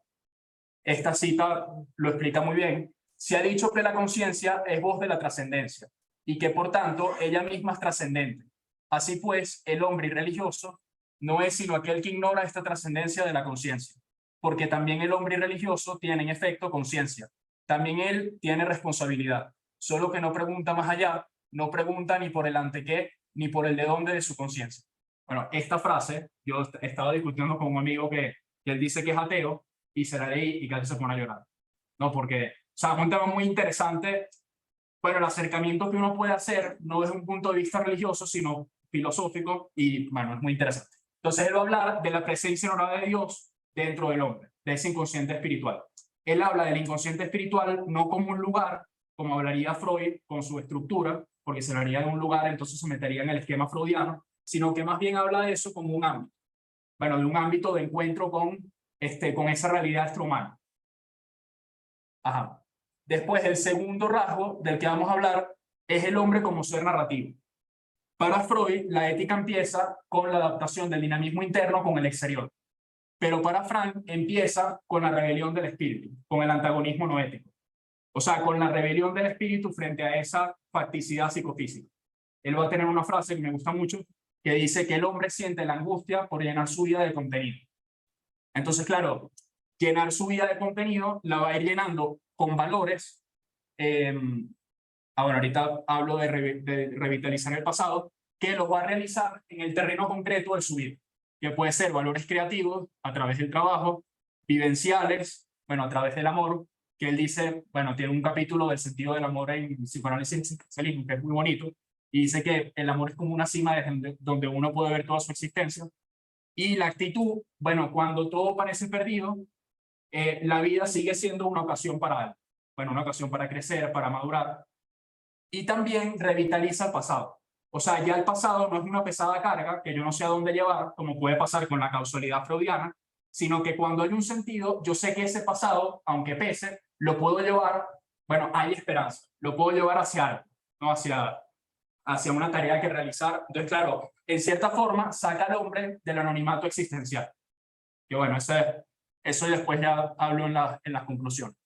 Esta cita lo explica muy bien. Se ha dicho que la conciencia es voz de la trascendencia y que por tanto ella misma es trascendente. Así pues, el hombre irreligioso no es sino aquel que ignora esta trascendencia de la conciencia, porque también el hombre irreligioso tiene en efecto conciencia. También él tiene responsabilidad, solo que no pregunta más allá, no pregunta ni por el ante qué, ni por el de dónde de su conciencia. Bueno, esta frase, yo estaba discutiendo con un amigo que él dice que es ateo, y se la leí y casi se pone a llorar. No, porque, o sea, es un tema muy interesante. Bueno, el acercamiento que uno puede hacer no desde un punto de vista religioso, sino filosófico, y bueno, es muy interesante. Entonces él va a hablar de la presencia honorable de Dios dentro del hombre, de ese inconsciente espiritual. Él habla del inconsciente espiritual no como un lugar, como hablaría Freud con su estructura, porque se hablaría de un lugar, entonces se metería en el esquema freudiano, sino que más bien habla de eso como un ámbito. Bueno, de un ámbito de encuentro con esa realidad extrahumana. Ajá. Después, el segundo rasgo del que vamos a hablar es el hombre como ser narrativo. Para Freud, la ética empieza con la adaptación del dinamismo interno con el exterior, pero para Frank empieza con la rebelión del espíritu, con el antagonismo no ético. O sea, con la rebelión del espíritu frente a esa facticidad psicofísica. Él va a tener una frase que me gusta mucho, que dice que el hombre siente la angustia por llenar su vida de contenido. Entonces, claro, llenar su vida de contenido la va a ir llenando con valores. Bueno, ahorita hablo de revitalizar el pasado, que los va a realizar en el terreno concreto de su vida, que puede ser valores creativos a través del trabajo, vivenciales, bueno, a través del amor, que él dice, bueno, tiene un capítulo del sentido del amor en psicoanálisis existencialismo, que es muy bonito, y dice que el amor es como una cima desde donde uno puede ver toda su existencia. Y la actitud, bueno, cuando todo parece perdido, la vida sigue siendo una ocasión para él. Bueno, una ocasión para crecer, para madurar. Y también revitaliza el pasado. O sea, ya el pasado no es una pesada carga que yo no sé a dónde llevar, como puede pasar con la causalidad freudiana, sino que cuando hay un sentido, yo sé que ese pasado, aunque pese, lo puedo llevar, bueno, hay esperanza, lo puedo llevar hacia algo, no hacia una tarea que realizar. Entonces, claro, en cierta forma, saca al hombre del anonimato existencial. Que bueno, eso después ya hablo en las conclusiones.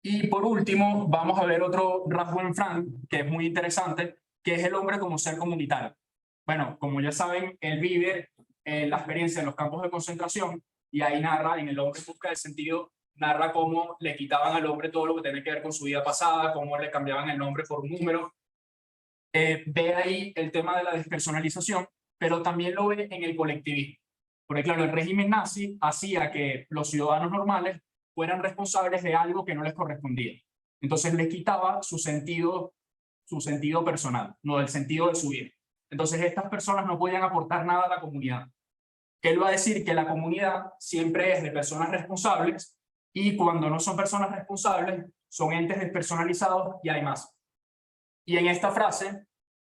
Y por último, vamos a ver otro rasgo en Frank, que es muy interesante, que es el hombre como ser comunitario. Bueno, como ya saben, él vive la experiencia en los campos de concentración y ahí narra, en El hombre en busca del sentido, narra cómo le quitaban al hombre todo lo que tenía que ver con su vida pasada, cómo le cambiaban el nombre por un número. Ve ahí el tema de la despersonalización, pero también lo ve en el colectivismo. Porque claro, el régimen nazi hacía que los ciudadanos normales fueran responsables de algo que no les correspondía. Entonces les quitaba su sentido personal, no el sentido de su vida. Entonces estas personas no podían aportar nada a la comunidad. Él va a decir que la comunidad siempre es de personas responsables y cuando no son personas responsables son entes despersonalizados y hay más. Y en esta frase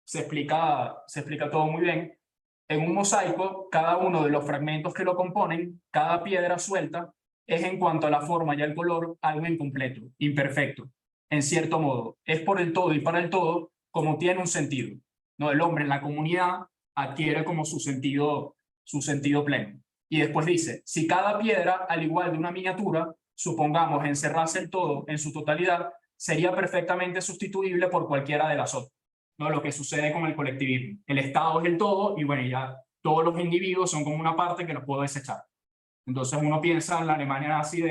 se explica todo muy bien. En un mosaico, cada uno de los fragmentos que lo componen, cada piedra suelta, es en cuanto a la forma y al color algo incompleto, imperfecto. En cierto modo, es por el todo y para el todo como tiene un sentido. ¿No? El hombre en la comunidad adquiere como su sentido pleno. Y después dice, si cada piedra, al igual de una miniatura, supongamos encerrase el todo en su totalidad, sería perfectamente sustituible por cualquiera de las otras. ¿No? Lo que sucede con el colectivismo. El Estado es el todo y bueno, ya todos los individuos son como una parte que los puedo desechar. Entonces uno piensa en la Alemania nazi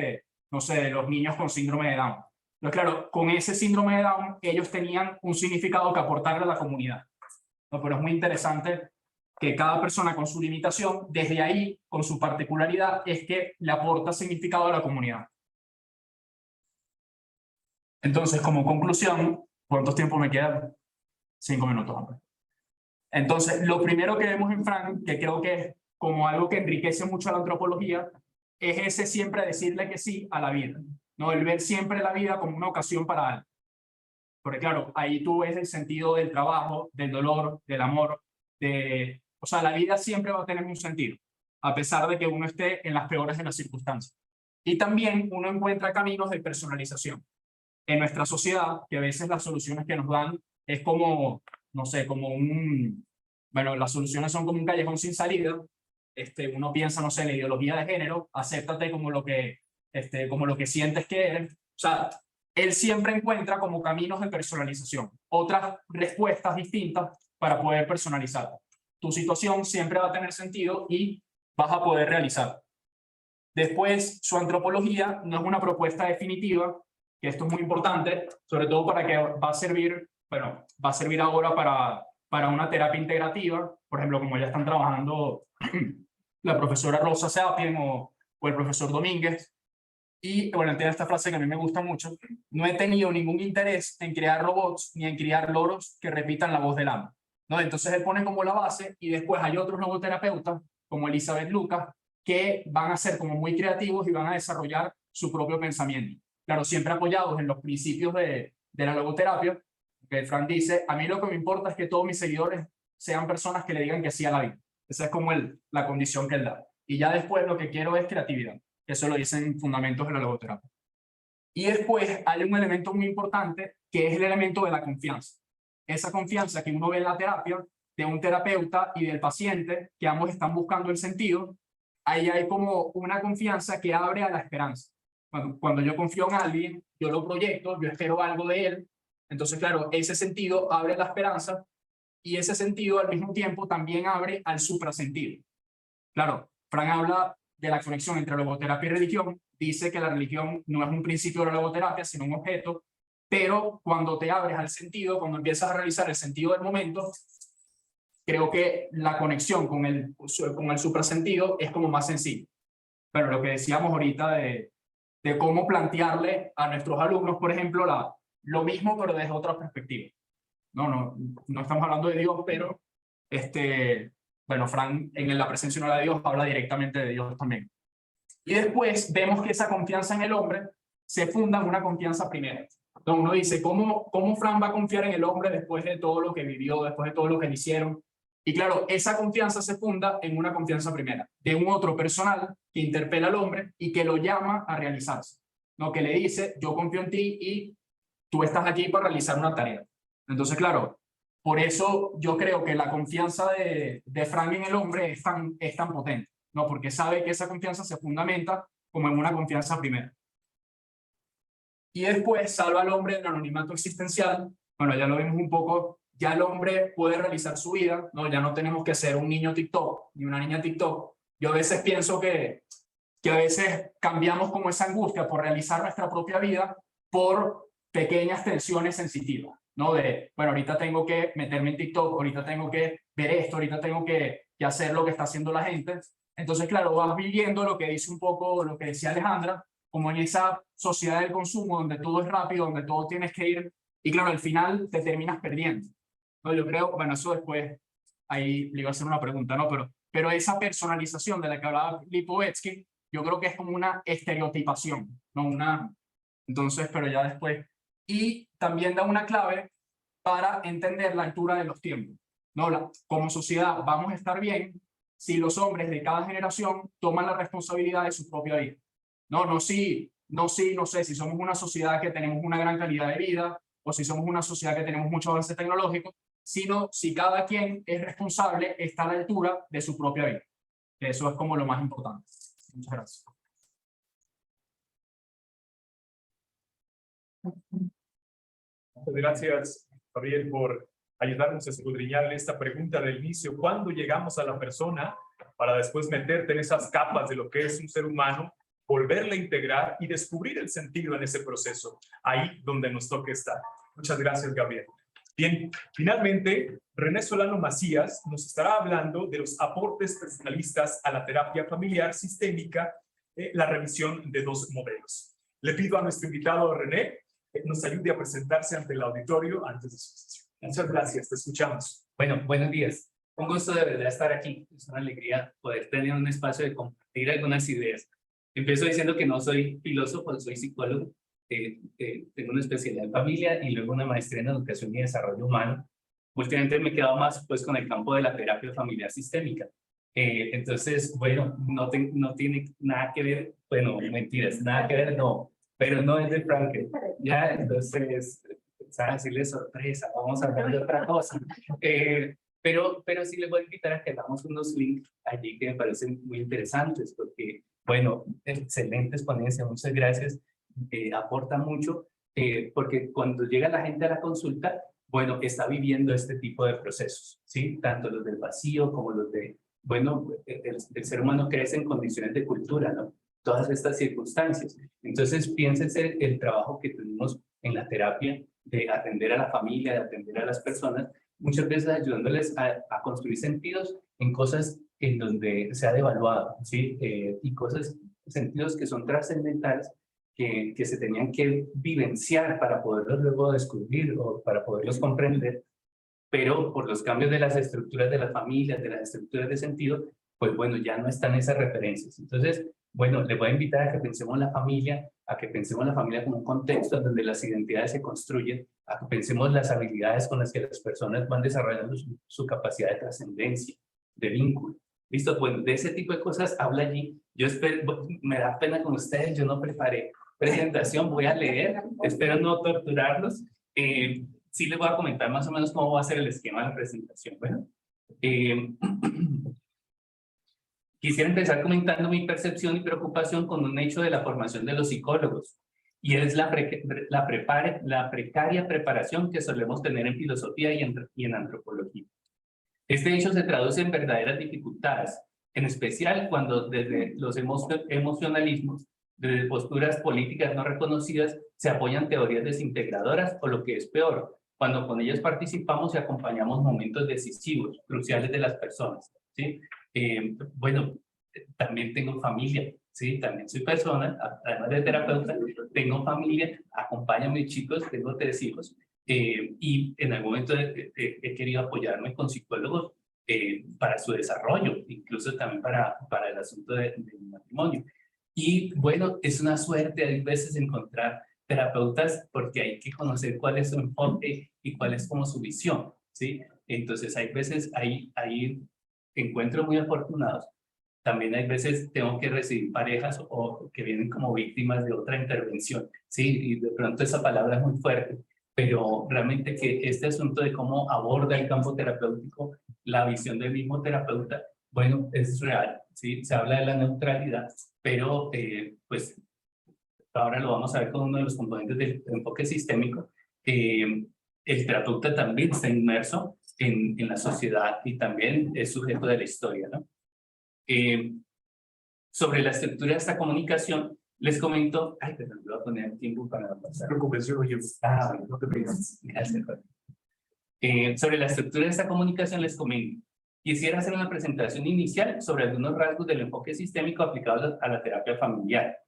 no sé, de los niños con síndrome de Down. Entonces claro, con ese síndrome de Down ellos tenían un significado que aportarle a la comunidad. ¿No? Pero es muy interesante que cada persona con su limitación, desde ahí, con su particularidad, es que le aporta significado a la comunidad. Entonces, como conclusión, ¿cuántos tiempo me quedan? 5 minutos, hombre. Entonces, lo primero que vemos en Frank, que creo que es como algo que enriquece mucho a la antropología, es ese siempre decirle que sí a la vida, ¿no? El ver siempre la vida como una ocasión para algo. Porque claro, ahí tú ves el sentido del trabajo, del dolor, del amor, o sea, la vida siempre va a tener un sentido, a pesar de que uno esté en las peores de las circunstancias. Y también uno encuentra caminos de personalización. En nuestra sociedad, que a veces las soluciones que nos dan es como, no sé, bueno, las soluciones son como un callejón sin salida. Uno piensa, no sé, en la ideología de género, acéptate como lo que sientes que eres. O sea, él siempre encuentra como caminos de personalización, otras respuestas distintas para poder personalizar. Tu situación siempre va a tener sentido y vas a poder realizar. Después, su antropología no es una propuesta definitiva, que esto es muy importante, sobre todo para que va a servir, bueno, va a servir ahora para una terapia integrativa, por ejemplo, como ya están trabajando la profesora Rosa Sapien o el profesor Domínguez. Y bueno, tiene esta frase que a mí me gusta mucho: no he tenido ningún interés en crear robots ni en criar loros que repitan la voz del amo, ¿no? Entonces él pone como la base y después hay otros logoterapeutas como Elizabeth Lucas que van a ser como muy creativos y van a desarrollar su propio pensamiento. Claro, siempre apoyados en los principios de la logoterapia, que Frank dice: a mí lo que me importa es que todos mis seguidores sean personas que le digan que sí a la vida. Esa es como la condición que él da. Y ya después lo que quiero es creatividad. Eso lo dicen fundamentos de la logoterapia. Y después hay un elemento muy importante que es el elemento de la confianza. Esa confianza que uno ve en la terapia de un terapeuta y del paciente, que ambos están buscando el sentido. Ahí hay como una confianza que abre a la esperanza. Cuando yo confío en alguien, yo lo proyecto, yo espero algo de él. Entonces, claro, ese sentido abre la esperanza y ese sentido al mismo tiempo también abre al suprasentido. Claro, Frank habla de la conexión entre logoterapia y religión, dice que la religión no es un principio de la logoterapia, sino un objeto, pero cuando te abres al sentido, cuando empiezas a realizar el sentido del momento, creo que la conexión con el suprasentido es como más sencillo. Pero lo que decíamos ahorita de cómo plantearle a nuestros alumnos, por ejemplo, lo mismo, pero desde otra perspectiva. No estamos hablando de Dios, pero bueno, Frank en la presencia de Dios habla directamente de Dios también. Y después vemos que esa confianza en el hombre se funda en una confianza primera. Entonces uno dice, ¿cómo Frank va a confiar en el hombre después de todo lo que vivió, después de todo lo que le hicieron? Y claro, esa confianza se funda en una confianza primera, de un otro personal que interpela al hombre y que lo llama a realizarse. ¿No? Que le dice, yo confío en ti y tú estás aquí para realizar una tarea. Entonces, claro, por eso yo creo que la confianza de Frank en el hombre es tan potente, ¿no? Porque sabe que esa confianza se fundamenta como en una confianza primera. Y después salva al hombre del anonimato existencial. Bueno, ya lo vimos un poco, ya el hombre puede realizar su vida, ¿no? Ya no tenemos que ser un niño TikTok ni una niña TikTok. Yo a veces pienso que a veces cambiamos como esa angustia por realizar nuestra propia vida por pequeñas tensiones sensitivas, ¿no? Bueno, ahorita tengo que meterme en TikTok, ahorita tengo que ver esto, ahorita tengo que hacer lo que está haciendo la gente. Entonces, claro, vas viviendo lo que dice un poco, lo que decía Alejandra, como en esa sociedad del consumo donde todo es rápido, donde todo tienes que ir, y claro, al final te terminas perdiendo, ¿no? Yo creo, bueno, eso después, ahí le iba a hacer una pregunta, ¿no? Pero esa personalización de la que hablaba Lipovetsky, yo creo que es como una estereotipación, ¿no? Entonces, pero ya después. Y también da una clave para entender la altura de los tiempos, ¿no? Como sociedad vamos a estar bien si los hombres de cada generación toman la responsabilidad de su propia vida. No sé, si somos una sociedad que tenemos una gran calidad de vida o si somos una sociedad que tenemos mucho avance tecnológico, sino si cada quien es responsable, está a la altura de su propia vida. Eso es como lo más importante. Muchas gracias. Muchas gracias, Gabriel, por ayudarnos a escudriñar esta pregunta del inicio. ¿Cuándo llegamos a la persona para después meterte en esas capas de lo que es un ser humano, volverle a integrar y descubrir el sentido en ese proceso? Ahí donde nos toque estar. Muchas gracias, Gabriel. Bien, finalmente, René Solano Macías nos estará hablando de los aportes personalistas a la terapia familiar sistémica, la revisión de 2 modelos. Le pido a nuestro invitado René nos ayude a presentarse ante el auditorio antes de su sesión. Muchas gracias, te escuchamos. Bueno, buenos días. Un gusto de verdad estar aquí. Es una alegría poder tener un espacio de compartir algunas ideas. Empiezo diciendo que no soy filósofo, soy psicólogo. Tengo una especialidad en familia y luego una maestría en educación y desarrollo humano. Últimamente me he quedado más pues con el campo de la terapia familiar sistémica. Entonces, bueno, no tiene nada que ver, bueno, mentiras, nada que ver, no, pero no es de Frankel. Ya, entonces, a decirle sorpresa, vamos a hablar de otra cosa. Pero sí les voy a invitar a que hagamos unos links allí que me parecen muy interesantes, porque, bueno, excelentes ponencias, muchas gracias, aporta mucho, porque cuando llega la gente a la consulta, bueno, está viviendo este tipo de procesos, ¿sí? Tanto los del vacío como los de, bueno, el ser humano crece en condiciones de cultura, ¿no? Todas estas circunstancias. Entonces, piénsense el trabajo que tenemos en la terapia de atender a la familia, de atender a las personas, muchas veces ayudándoles a construir sentidos en cosas en donde se ha devaluado, ¿sí? Y cosas, sentidos que son trascendentales, que se tenían que vivenciar para poderlos luego descubrir o para poderlos comprender, pero por los cambios de las estructuras de las familias, de las estructuras de sentido, pues bueno, ya no están esas referencias. Entonces, bueno, les voy a invitar a que pensemos la familia, a que pensemos la familia como un contexto donde las identidades se construyen, a que pensemos las habilidades con las que las personas van desarrollando su capacidad de trascendencia, de vínculo. ¿Listo? Bueno, de ese tipo de cosas habla allí. Yo espero, me da pena con ustedes, yo no preparé presentación, voy a leer, espero no torturarlos. Sí les voy a comentar más o menos cómo va a ser el esquema de la presentación. Bueno, quisiera empezar comentando mi percepción y preocupación con un hecho de la formación de los psicólogos, y es la precaria preparación que solemos tener en filosofía y en antropología. Este hecho se traduce en verdaderas dificultades, en especial cuando desde los emocionalismos, desde posturas políticas no reconocidas, se apoyan teorías desintegradoras o lo que es peor, cuando con ellas participamos y acompañamos momentos decisivos, cruciales de las personas, ¿sí? Bueno, también tengo familia, ¿sí? También soy persona, además de terapeuta, tengo familia, acompaño a mis chicos, tengo 3 hijos, y en algún momento he querido apoyarme con psicólogos para su desarrollo, incluso también para el asunto del matrimonio. Y bueno, es una suerte a veces encontrar terapeutas porque hay que conocer cuál es su enfoque y cuál es como su visión, ¿sí? Entonces hay veces, hay encuentros muy afortunados. También hay veces tengo que recibir parejas o que vienen como víctimas de otra intervención, ¿sí? Y de pronto esa palabra es muy fuerte, pero realmente que este asunto de cómo aborda el campo terapéutico, la visión del mismo terapeuta, bueno, es real, ¿sí? Se habla de la neutralidad, pero pues ahora lo vamos a ver con uno de los componentes del enfoque sistémico. El terapeuta también está inmerso en la sociedad y también es sujeto de la historia, ¿no? Sobre la estructura de esta comunicación, les comento, ay, pero me voy a poner tiempo para pasar. No No te preocupes. Gracias. Sobre la estructura de esta comunicación les comento. Quisiera hacer una presentación inicial sobre algunos rasgos del enfoque sistémico aplicado a la terapia familiar.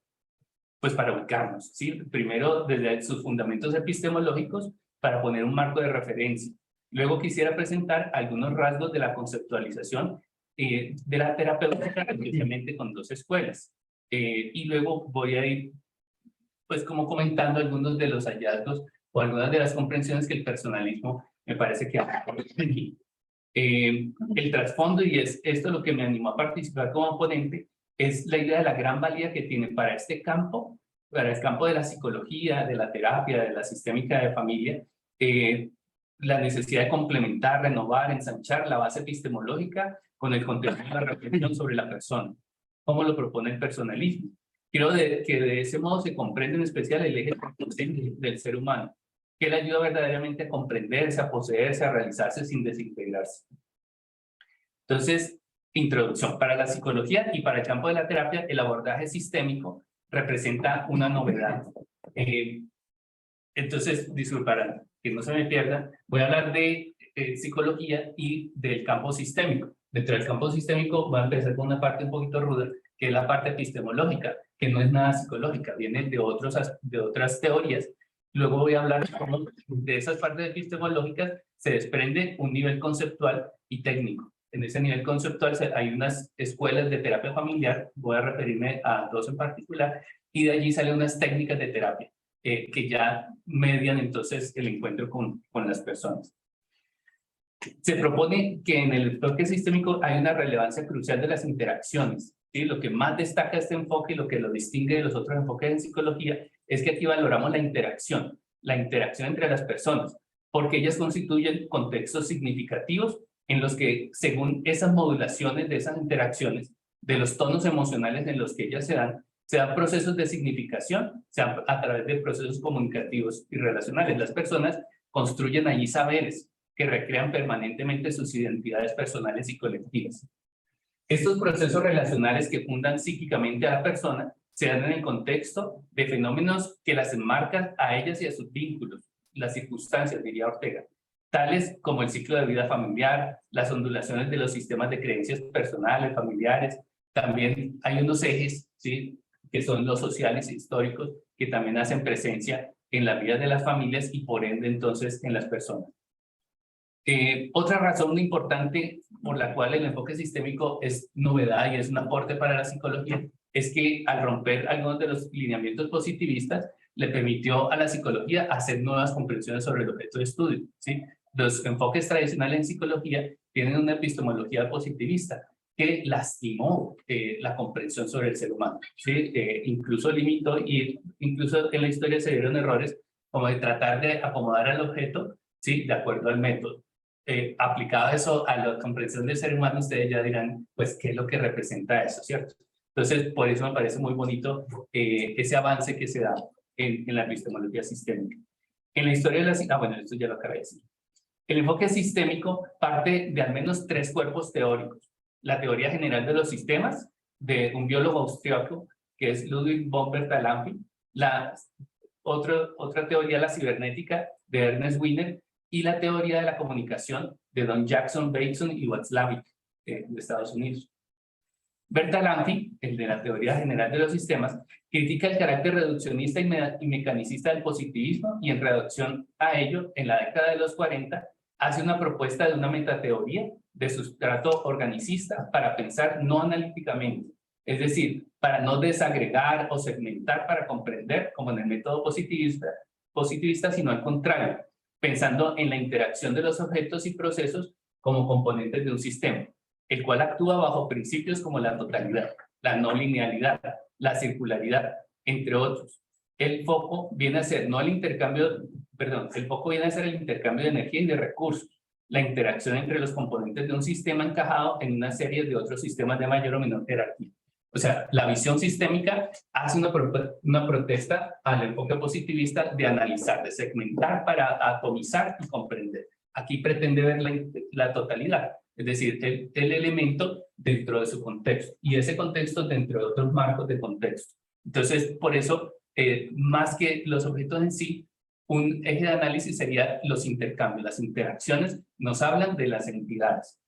Pues para ubicarnos, ¿sí? Primero, desde sus fundamentos epistemológicos, para poner un marco de referencia. Luego quisiera presentar algunos rasgos de la conceptualización de la terapéutica, especialmente con 2 escuelas. Y luego voy a ir, pues, como comentando algunos de los hallazgos o algunas de las comprensiones que el personalismo me parece que ha aquí. El trasfondo, y es esto lo que me animó a participar como ponente, es la idea de la gran valía que tiene para este campo, para el campo de la psicología, de la terapia, de la sistémica de familia, la necesidad de complementar, renovar, ensanchar la base epistemológica con el contenido de la reflexión sobre la persona, como lo propone el personalismo. Creo que de ese modo se comprende en especial el eje del ser humano, que le ayuda verdaderamente a comprenderse, a poseerse, a realizarse sin desintegrarse. Entonces, introducción. Para la psicología y para el campo de la terapia, el abordaje sistémico representa una novedad. Entonces, disculparán, que no se me pierda, voy a hablar de psicología y del campo sistémico. Dentro del campo sistémico va a empezar con una parte un poquito ruda, que es la parte epistemológica, que no es nada psicológica, viene de otras teorías. Luego voy a hablar cómo de esas partes epistemológicas se desprende un nivel conceptual y técnico. En ese nivel conceptual hay unas escuelas de terapia familiar, voy a referirme a dos en particular, y de allí salen unas técnicas de terapia que ya median entonces el encuentro con las personas. Se propone que en el enfoque sistémico hay una relevancia crucial de las interacciones. ¿Sí? Lo que más destaca este enfoque y lo que lo distingue de los otros enfoques en psicología es que aquí valoramos la interacción entre las personas, porque ellas constituyen contextos significativos en los que, según esas modulaciones de esas interacciones, de los tonos emocionales en los que ellas se dan procesos de significación, se dan a través de procesos comunicativos y relacionales. Las personas construyen allí saberes que recrean permanentemente sus identidades personales y colectivas. Estos procesos relacionales que fundan psíquicamente a la persona se dan en el contexto de fenómenos que las enmarcan a ellas y a sus vínculos, las circunstancias, diría Ortega, tales como el ciclo de vida familiar, las ondulaciones de los sistemas de creencias personales, familiares. También hay unos ejes, ¿sí?, que son los sociales e históricos, que también hacen presencia en la vida de las familias y por ende entonces en las personas. Otra razón muy importante por la cual el enfoque sistémico es novedad y es un aporte para la psicología es que al romper algunos de los lineamientos positivistas le permitió a la psicología hacer nuevas comprensiones sobre el objeto de estudio, ¿sí? Los enfoques tradicionales en psicología tienen una epistemología positivista que lastimó la comprensión sobre el ser humano, ¿sí? Incluso limitó y incluso en la historia se dieron errores como de tratar de acomodar al objeto, ¿sí?, de acuerdo al método. Aplicado eso a la comprensión del ser humano, ustedes ya dirán, pues, ¿qué es lo que representa eso, cierto? Entonces, por eso me parece muy bonito ese avance que se da en la epistemología sistémica. En la historia de la... bueno, esto ya lo acabé de decir. El enfoque sistémico parte de al menos 3 cuerpos teóricos. La teoría general de los sistemas, de un biólogo austriaco, que es Ludwig von Bertalanffy. Otra teoría, la cibernética, de Ernest Wiener, y la teoría de la comunicación de Don Jackson Bateson y Watzlawick, de Estados Unidos. Bertalanffy, el de la teoría general de los sistemas, critica el carácter reduccionista y mecanicista del positivismo y en reducción a ello, en la década de los 40, hace una propuesta de una metateoría de sustrato organicista para pensar no analíticamente, es decir, para no desagregar o segmentar para comprender, como en el método positivista, sino al contrario, pensando en la interacción de los objetos y procesos como componentes de un sistema, el cual actúa bajo principios como la totalidad, la no linealidad, la circularidad, entre otros. El foco viene a ser el intercambio de energía y de recursos, la interacción entre los componentes de un sistema encajado en una serie de otros sistemas de mayor o menor jerarquía. O sea, la visión sistémica hace una protesta al enfoque positivista de analizar, de segmentar para atomizar y comprender. Aquí pretende ver la totalidad, es decir, el elemento dentro de su contexto y ese contexto dentro de otros marcos de contexto. Entonces, por eso, más que los objetos en sí, un eje de análisis sería los intercambios, las interacciones nos hablan de las entidades.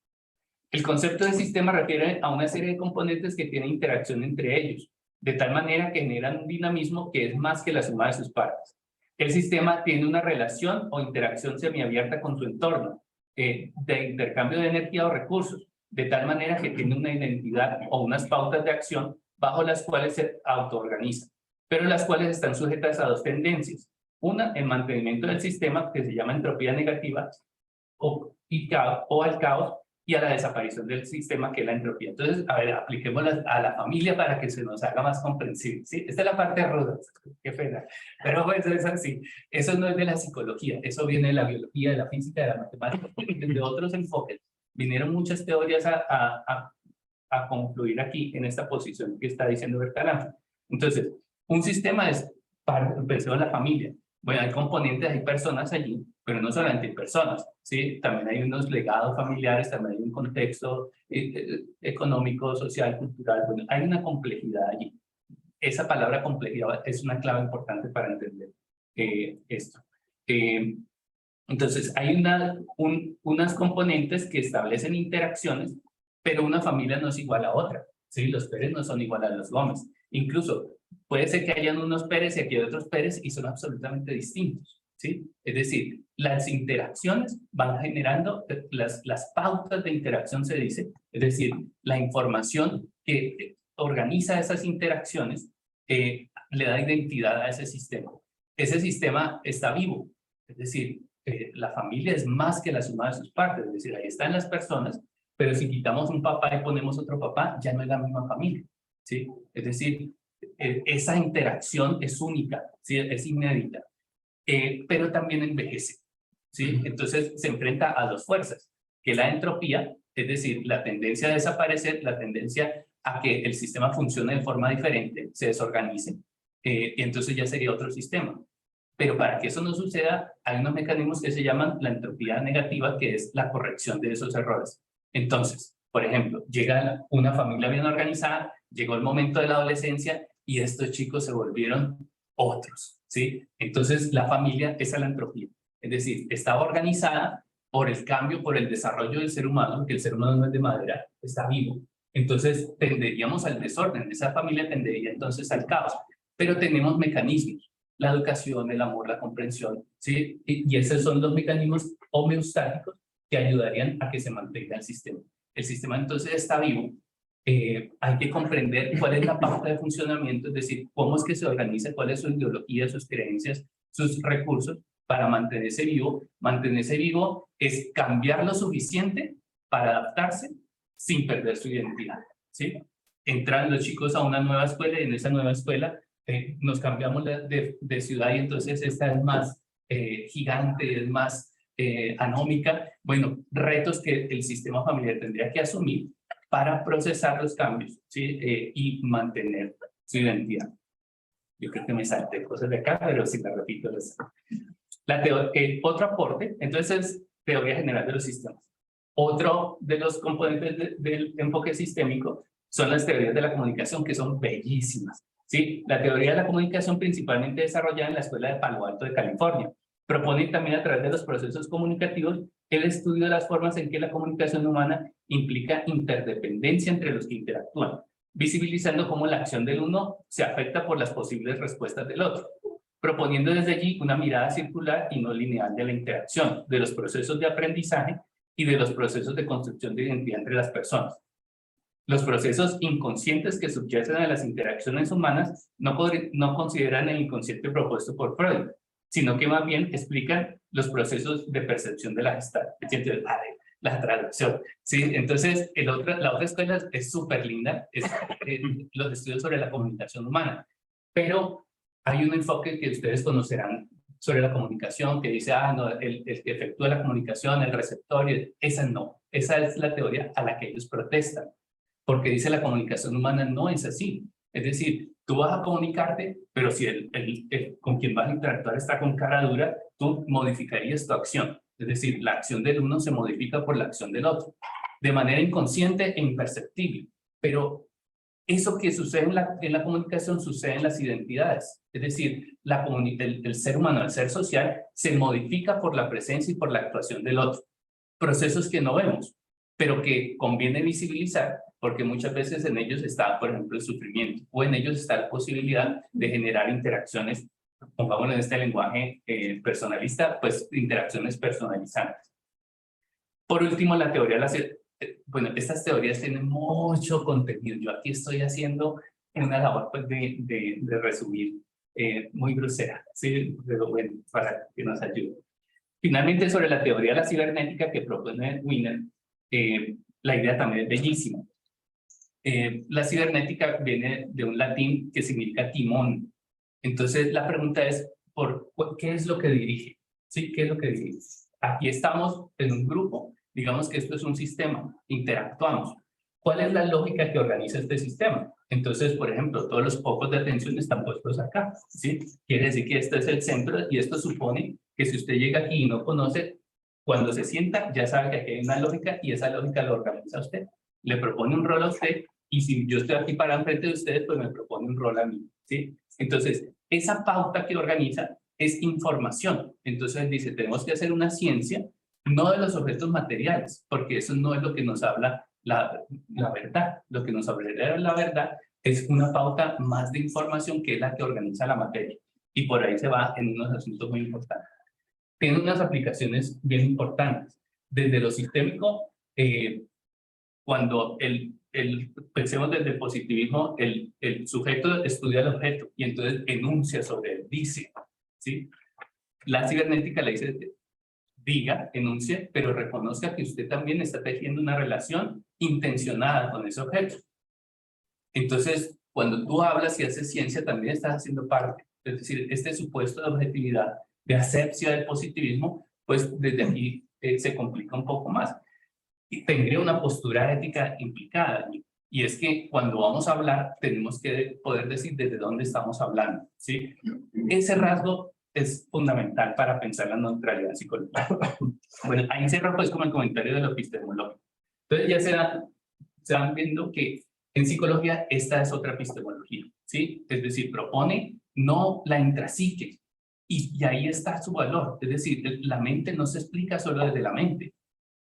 El concepto de sistema refiere a una serie de componentes que tienen interacción entre ellos, de tal manera que generan un dinamismo que es más que la suma de sus partes. El sistema tiene una relación o interacción semiabierta con su entorno, de intercambio de energía o recursos, de tal manera que tiene una identidad o unas pautas de acción bajo las cuales se autoorganiza, pero las cuales están sujetas a 2 tendencias. Una, el mantenimiento del sistema, que se llama entropía negativa, o al caos, y a la desaparición del sistema, que es la entropía. Entonces, a ver, apliquémosla a la familia para que se nos haga más comprensible, ¿sí? Esta es la parte ruda, qué pena, pero pues es así. Eso no es de la psicología, eso viene de la biología, de la física, de la matemática, de otros enfoques. Vinieron muchas teorías a confluir aquí en esta posición que está diciendo Bertalanffy. Entonces, un sistema es pensado en la familia. Bueno, hay componentes, hay personas allí, pero no solamente hay personas, ¿sí? También hay unos legados familiares, también hay un contexto económico, social, cultural. Bueno, hay una complejidad allí. Esa palabra complejidad es una clave importante para entender esto. Entonces, hay unas componentes que establecen interacciones, pero una familia no es igual a otra, ¿sí? Los Pérez no son igual a los Gómez. Incluso, puede ser que hayan unos Pérez y aquí hay otros Pérez y son absolutamente distintos, ¿sí? Es decir, las interacciones van generando, las pautas de interacción se dice, es decir, la información que organiza esas interacciones le da identidad a ese sistema. Ese sistema está vivo, es decir, la familia es más que la suma de sus partes, es decir, ahí están las personas, pero si quitamos un papá y ponemos otro papá, ya no es la misma familia, ¿sí? Es decir, esa interacción es única, ¿sí? Es inédita, pero también envejece, ¿sí? Entonces se enfrenta a dos fuerzas, que la entropía, es decir, la tendencia a desaparecer, la tendencia a que el sistema funcione de forma diferente, se desorganice, y entonces ya sería otro sistema. Pero para que eso no suceda, hay unos mecanismos que se llaman la entropía negativa, que es la corrección de esos errores. Entonces, por ejemplo, llega una familia bien organizada, llegó el momento de la adolescencia y estos chicos se volvieron otros, ¿sí? Entonces, la familia, esa es la entropía. Es decir, estaba organizada por el cambio, por el desarrollo del ser humano, porque el ser humano no es de madera, está vivo. Entonces, tenderíamos al desorden, esa familia tendería entonces al caos. Pero tenemos mecanismos, la educación, el amor, la comprensión, ¿sí? Y esos son los mecanismos homeostáticos que ayudarían a que se mantenga el sistema. El sistema entonces está vivo, hay que comprender cuál es la pauta de funcionamiento, es decir, cómo es que se organiza, cuál es su ideología, sus creencias, sus recursos para mantenerse vivo. Mantenerse vivo es cambiar lo suficiente para adaptarse sin perder su identidad, ¿sí? Entran los chicos a una nueva escuela y en esa nueva escuela nos cambiamos de ciudad y entonces esta es más gigante, es más anómica. Bueno, retos que el sistema familiar tendría que asumir para procesar los cambios, ¿sí? Y mantener su identidad. Yo creo que me salté cosas de acá, pero si la repito, otro aporte, entonces, teoría general de los sistemas. Otro de los componentes del enfoque sistémico son las teorías de la comunicación, que son bellísimas, ¿sí? La teoría de la comunicación, principalmente desarrollada en la Escuela de Palo Alto de California, propone también a través de los procesos comunicativos el estudio de las formas en que la comunicación humana implica interdependencia entre los que interactúan, visibilizando cómo la acción del uno se afecta por las posibles respuestas del otro, proponiendo desde allí una mirada circular y no lineal de la interacción, de los procesos de aprendizaje y de los procesos de construcción de identidad entre las personas. Los procesos inconscientes que subyacen a las interacciones humanas no consideran el inconsciente propuesto por Freud, sino que más bien explican los procesos de percepción de la gestalt, la traducción, ¿sí? Entonces, la otra escuela es súper linda, es los estudios sobre la comunicación humana, pero hay un enfoque que ustedes conocerán sobre la comunicación que dice, no, el que efectúa la comunicación, el receptor, esa no, esa es la teoría a la que ellos protestan, porque dice la comunicación humana no es así. Es decir, tú vas a comunicarte, pero si con quien vas a interactuar está con cara dura, tú modificarías tu acción. Es decir, la acción del uno se modifica por la acción del otro, de manera inconsciente e imperceptible. Pero eso que sucede en la comunicación sucede en las identidades. Es decir, el ser humano, el ser social, se modifica por la presencia y por la actuación del otro. Procesos que no vemos, pero que conviene visibilizar, porque muchas veces en ellos está, por ejemplo, el sufrimiento, o en ellos está la posibilidad de generar interacciones, pongámoslo en este lenguaje personalista, pues interacciones personalizantes. Por último, la teoría de la... Bueno, estas teorías tienen mucho contenido. Yo aquí estoy haciendo una labor pues, de resumir muy grosera, ¿sí? Pero bueno, para que nos ayude. Finalmente, sobre la teoría de la cibernética que propone Wiener, la idea también es bellísima. La cibernética viene de un latín que significa timón. Entonces, la pregunta es, ¿qué es lo que dirige? ¿Sí? ¿Qué es lo que dirige? Aquí estamos en un grupo, digamos que esto es un sistema, interactuamos. ¿Cuál es la lógica que organiza este sistema? Entonces, por ejemplo, todos los focos de atención están puestos acá, ¿sí? Quiere decir que este es el centro y esto supone que si usted llega aquí y no conoce, cuando se sienta ya sabe que aquí hay una lógica y esa lógica lo organiza usted. Le propone un rol a usted y si yo estoy aquí parado frente de ustedes, pues me propone un rol a mí, ¿sí? Entonces, esa pauta que organiza es información. Entonces dice, tenemos que hacer una ciencia, no de los objetos materiales, porque eso no es lo que nos habla la verdad. Lo que nos habla la verdad es una pauta más de información que es la que organiza la materia. Y por ahí se va en unos asuntos muy importantes. tiene unas aplicaciones bien importantes. Desde lo sistémico, cuando pensemos desde el positivismo, el sujeto estudia el objeto y entonces enuncia sobre él, dice, ¿sí? La cibernética le dice, diga, enuncie, pero reconozca que usted también está tejiendo una relación intencionada con ese objeto. Entonces, cuando tú hablas y haces ciencia, también estás haciendo parte. Es decir, este supuesto de objetividad, de asepsia del positivismo, pues desde aquí se complica un poco más. Y tendría una postura ética implicada. Y es que cuando vamos a hablar, tenemos que poder decir desde dónde estamos hablando, ¿sí? Ese rasgo es fundamental para pensar la neutralidad psicológica. Bueno, ahí cierro pues como el comentario de lo epistemológico. Entonces ya se van viendo que en psicología esta es otra epistemología, ¿sí? Es decir, propone no la intrapsique, y ahí está su valor. Es decir, la mente no se explica solo desde la mente.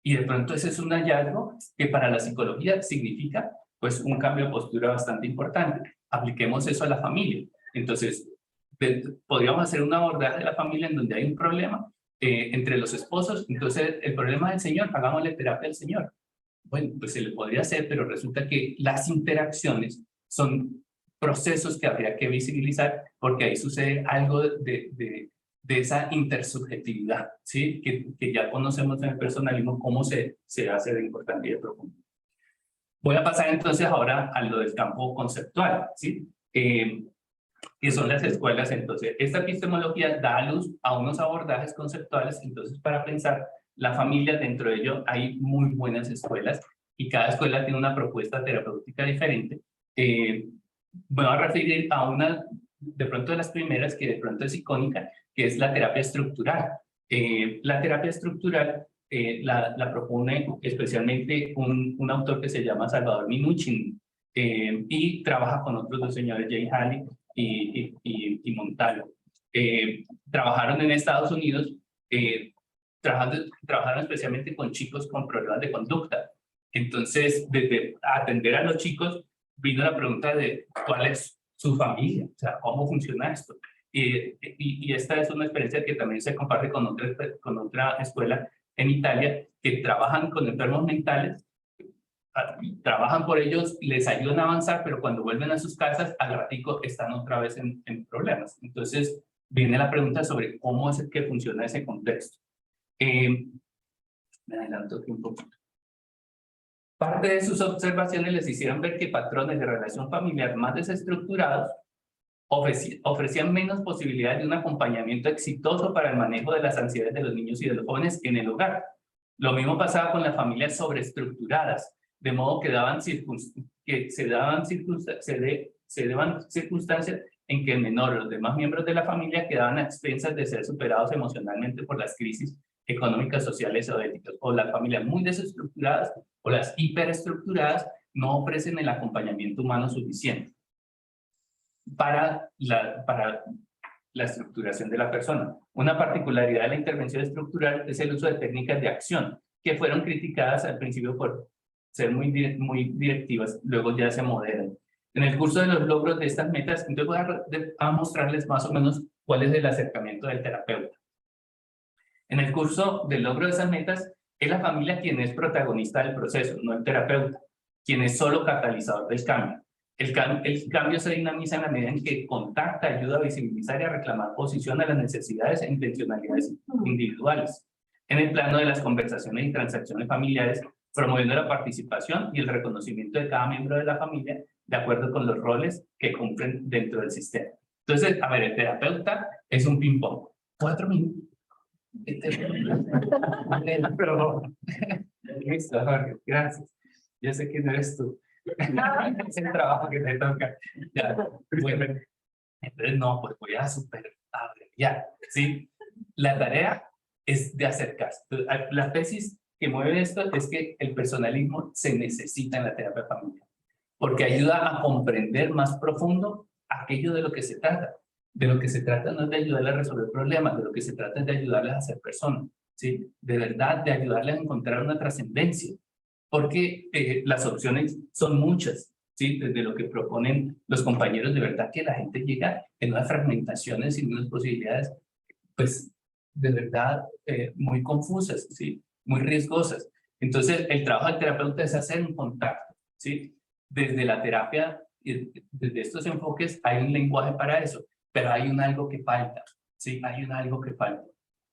Y de pronto ese es un hallazgo que para la psicología significa pues un cambio de postura bastante importante. Apliquemos eso a la familia. Entonces, podríamos hacer un abordaje de la familia en donde hay un problema entre los esposos. Entonces, el problema del señor, hagámosle terapia al señor. Bueno, pues se le podría hacer, pero resulta que las interacciones son procesos que habría que visibilizar porque ahí sucede algo de esa intersubjetividad, ¿sí? Que ya conocemos en el personalismo cómo se hace de importante y de profundo. Voy a pasar entonces ahora a lo del campo conceptual, ¿sí? Que son las escuelas. Entonces, esta epistemología da a luz a unos abordajes conceptuales. Entonces, para pensar la familia, dentro de ello hay muy buenas escuelas y cada escuela tiene una propuesta terapéutica diferente. Voy a referir a una, de pronto de las primeras, que de pronto es icónica, que es la terapia estructural. La terapia estructural la propone especialmente un autor que se llama Salvador Minuchin, y trabaja con otros dos señores, Jay Haley y Montalvo. Trabajaron en Estados Unidos, trabajaron especialmente con chicos con problemas de conducta. Entonces, desde atender a los chicos, vino la pregunta de cuál es su familia, o sea, cómo funciona esto. Y esta es una experiencia que también se comparte con otra escuela en Italia, que trabajan con enfermos mentales, trabajan por ellos, les ayudan a avanzar, pero cuando vuelven a sus casas, al ratico están otra vez en problemas. Entonces, viene la pregunta sobre cómo es que funciona ese contexto. Me adelanto aquí un poquito. Parte de sus observaciones les hicieron ver que patrones de relación familiar más desestructurados ofrecían menos posibilidades de un acompañamiento exitoso para el manejo de las ansiedades de los niños y de los jóvenes en el hogar. Lo mismo pasaba con las familias sobreestructuradas, de modo que se daban circunstancias en que el menor o los demás miembros de la familia quedaban a expensas de ser superados emocionalmente por las crisis económicas, sociales o éticas. O las familias muy desestructuradas o las hiperestructuradas no ofrecen el acompañamiento humano suficiente para la estructuración de la persona. Una particularidad de la intervención estructural es el uso de técnicas de acción, que fueron criticadas al principio por ser muy directivas, luego ya se moderan. En el curso de los logros de estas metas, entonces voy a mostrarles más o menos cuál es el acercamiento del terapeuta. En el curso del logro de esas metas, es la familia quien es protagonista del proceso, no el terapeuta, quien es solo catalizador del cambio. El cambio se dinamiza en la medida en que contacta, ayuda a visibilizar y a reclamar posición a las necesidades e intencionalidades individuales. En el plano de las conversaciones y transacciones familiares, promoviendo la participación y el reconocimiento de cada miembro de la familia de acuerdo con los roles que cumplen dentro del sistema. Entonces, a ver, el terapeuta es un ping-pong. 4 minutos. Perdón. Listo, Jorge, gracias. Yo sé que no eres tú. Es el trabajo que te toca. Ya, bueno, entonces no, pues voy a abreviar, ¿sí? La tarea es de acercarse. La tesis que mueve esto es que el personalismo se necesita en la terapia familiar, porque ayuda a comprender más profundo aquello de lo que se trata. De lo que se trata no es de ayudarles a resolver problemas, de lo que se trata es de ayudarles a ser personas, ¿sí? De verdad, de ayudarles a encontrar una trascendencia, porque las opciones son muchas, ¿sí? Desde lo que proponen los compañeros, de verdad que la gente llega en unas fragmentaciones y unas posibilidades, pues, de verdad muy confusas, ¿sí? Muy riesgosas. Entonces, el trabajo del terapeuta es hacer un contacto, ¿sí? Desde la terapia, desde estos enfoques, hay un lenguaje para eso, pero hay un algo que falta, ¿sí? Hay un algo que falta.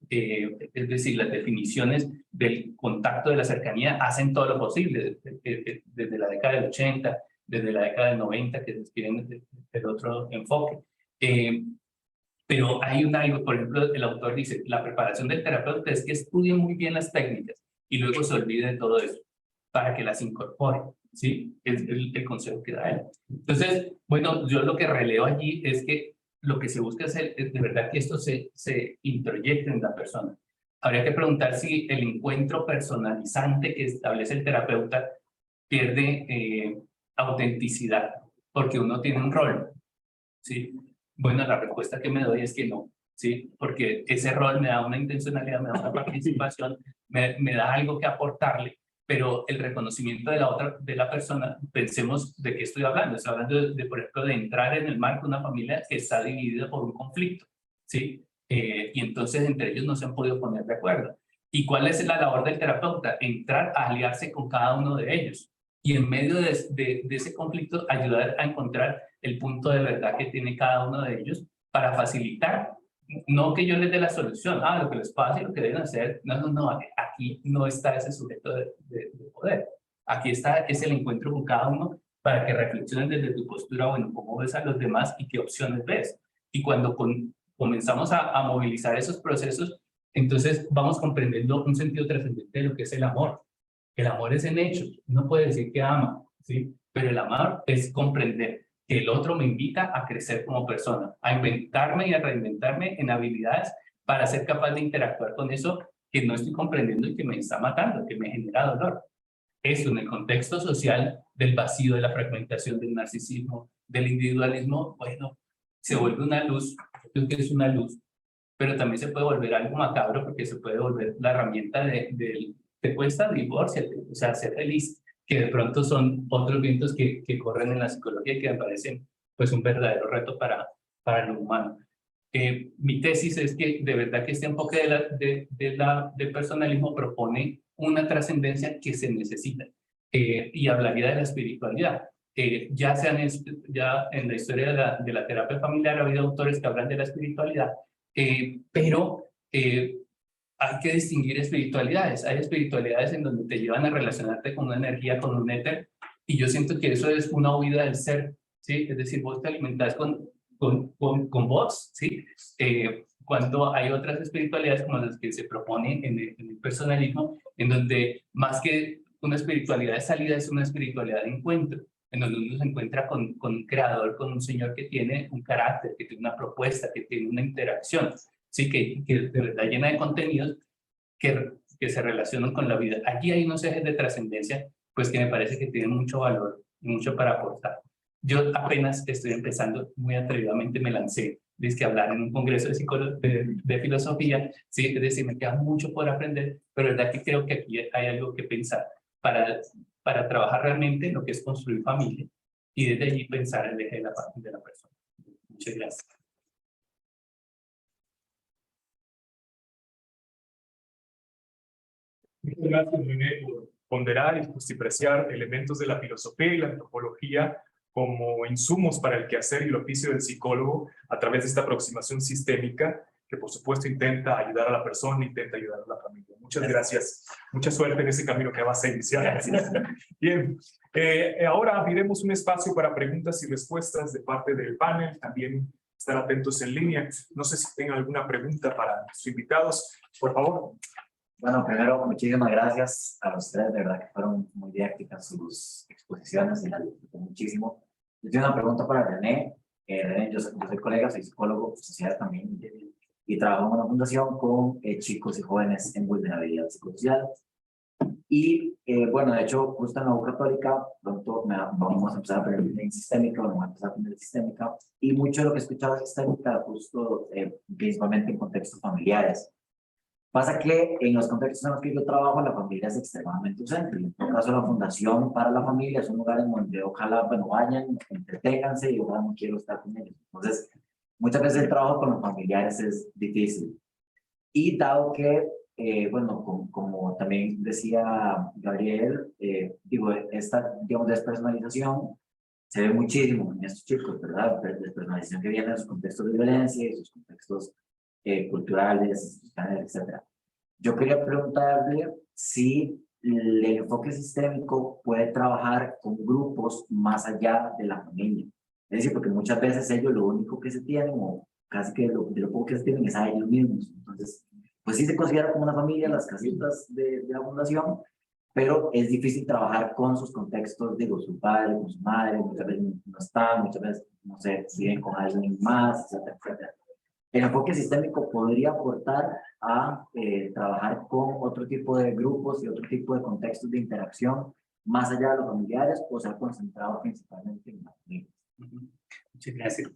Es decir, las definiciones del contacto, de la cercanía, hacen todo lo posible, desde la década del 80, desde la década del 90, que se tienen el otro enfoque. Pero hay un algo, por ejemplo, el autor dice, la preparación del terapeuta es que estudie muy bien las técnicas y luego se olvide de todo eso para que las incorpore, ¿sí? Es el consejo que da él. Entonces, bueno, yo lo que releo allí es que lo que se busca hacer es de verdad que esto se introyecte en la persona. Habría que preguntar si el encuentro personalizante que establece el terapeuta pierde autenticidad, porque uno tiene un rol, ¿sí? Bueno, la respuesta que me doy es que no, ¿sí? Porque ese rol me da una intencionalidad, me da una participación, me da algo que aportarle, pero el reconocimiento de la persona, pensemos de qué estoy hablando. Estoy hablando por ejemplo, de entrar en el marco de una familia que está dividida por un conflicto, ¿sí? Y entonces entre ellos no se han podido poner de acuerdo. ¿Y cuál es la labor del terapeuta? Entrar a aliarse con cada uno de ellos. Y en medio de ese conflicto, ayudar a encontrar el punto de verdad que tiene cada uno de ellos para facilitar, no que yo les dé la solución, lo que les pasa y lo que deben hacer, no, aquí no está ese sujeto de poder, aquí está, es el encuentro con cada uno para que reflexionen desde tu postura, bueno, cómo ves a los demás y qué opciones ves. Y cuando comenzamos a movilizar esos procesos, entonces vamos comprendiendo un sentido trascendente de lo que es el amor. El amor es en hechos, uno puede decir que ama, ¿sí? Pero el amor es comprender que el otro me invita a crecer como persona, a inventarme y a reinventarme en habilidades para ser capaz de interactuar con eso que no estoy comprendiendo y que me está matando, que me genera dolor. Eso en el contexto social del vacío, de la fragmentación, del narcisismo, del individualismo, bueno, se vuelve una luz, creo que es una luz, pero también se puede volver algo macabro porque se puede volver la herramienta te cuesta divorcio, o sea, ser feliz, que de pronto son otros vientos que corren en la psicología y que me parecen pues un verdadero reto para lo humano. Mi tesis es que de verdad que este enfoque del personalismo propone una trascendencia que se necesita y hablaría de la espiritualidad. Ya en la historia de la terapia familiar ha habido autores que hablan de la espiritualidad, pero hay que distinguir espiritualidades. Hay espiritualidades en donde te llevan a relacionarte con una energía, con un éter, y yo siento que eso es una huida del ser, ¿sí? Es decir, vos te alimentás con vos, ¿sí? Cuando hay otras espiritualidades como las que se proponen en el personalismo, en donde más que una espiritualidad de salida es una espiritualidad de encuentro, en donde uno se encuentra con un creador, con un señor que tiene un carácter, que tiene una propuesta, que tiene una interacción, sí, que de verdad llena de contenidos que se relacionan con la vida. Aquí hay unos ejes de trascendencia, pues que me parece que tienen mucho valor y mucho para aportar. Yo apenas estoy empezando, muy atrevidamente me lancé, desde que hablar en un congreso de filosofía, sí, es decir, me queda mucho por aprender, pero la verdad que creo que aquí hay algo que pensar para trabajar realmente lo que es construir familia y desde allí pensar el eje de la persona. Muchas gracias. Muchas gracias, René, por ponderar y justipreciar elementos de la filosofía y la antropología como insumos para el quehacer y el oficio del psicólogo a través de esta aproximación sistémica que por supuesto intenta ayudar a la persona, intenta ayudar a la familia. Muchas gracias. Mucha suerte en ese camino que vas a iniciar. Gracias. Bien, ahora abriremos un espacio para preguntas y respuestas de parte del panel. También estar atentos en línea. No sé si tengan alguna pregunta para sus invitados. Por favor. Bueno, primero, muchísimas gracias a los tres, de verdad que fueron muy didácticas sus exposiciones y las disfruté muchísimo. Yo tengo una pregunta para René. René, yo soy colega, soy psicólogo social también, y trabajo en una fundación con chicos y jóvenes en vulnerabilidad psicosocial. Y bueno, de hecho, justo en la U Católica, pronto vamos a empezar a aprender en sistémica, vamos a empezar a aprender sistémica, y mucho de lo que he escuchado de sistémica, justo principalmente en contextos familiares. Pasa que en los contextos en los que yo trabajo, la familia es extremadamente ausente. En todo caso, la Fundación para la Familia es un lugar en donde ojalá, bueno, vayan, entreténganse y ojalá no quiero estar con ellos. Entonces, muchas veces el trabajo con los familiares es difícil. Y dado que, bueno, como también decía Gabriel, digo, esta, digamos, despersonalización se ve muchísimo en estos chicos, ¿verdad? Despersonalización que viene de sus contextos de violencia, de sus contextos culturales, institucionales, etc. Yo quería preguntarle si el enfoque sistémico puede trabajar con grupos más allá de la familia. Es decir, porque muchas veces ellos lo único que se tienen, o casi que de lo poco que se tienen, es a ellos mismos. Entonces, pues sí se considera como una familia las casitas de la fundación, pero es difícil trabajar con sus contextos, digo, su padre, con su madre, muchas veces no están, muchas veces, no sé, viven con alguien más, etcétera, etcétera. El enfoque sistémico podría aportar a trabajar con otro tipo de grupos y otro tipo de contextos de interacción más allá de los familiares, o sea, concentrado principalmente en la familia. Muchas gracias.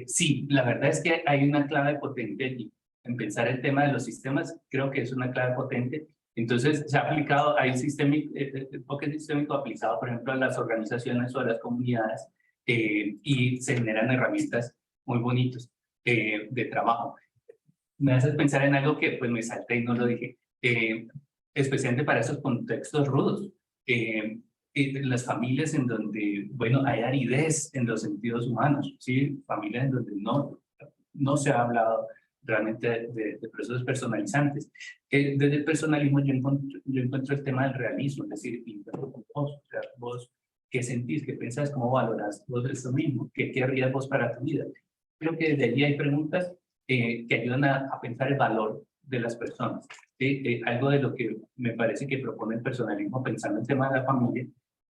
Sí, la verdad es que hay una clave potente allí. En pensar el tema de los sistemas, creo que es una clave potente. Entonces, se ha aplicado, hay enfoque sistémico aplicado, por ejemplo, a las organizaciones o a las comunidades, y se generan herramientas muy bonitas de trabajo. Me haces pensar en algo que pues me salté y no lo dije, especialmente para esos contextos rudos. En las familias en donde, bueno, hay aridez en los sentidos humanos, ¿sí? Familias en donde no se ha hablado realmente de procesos personalizantes. Desde el personalismo yo encuentro el tema del realismo, es decir, vos, o sea, vos, ¿qué sentís? ¿Qué pensás? ¿Cómo valorás vos eso mismo? ¿Qué querrías vos para tu vida? Creo que desde allí hay preguntas que ayudan a pensar el valor de las personas. Algo de lo que me parece que propone el personalismo pensando en el tema de la familia,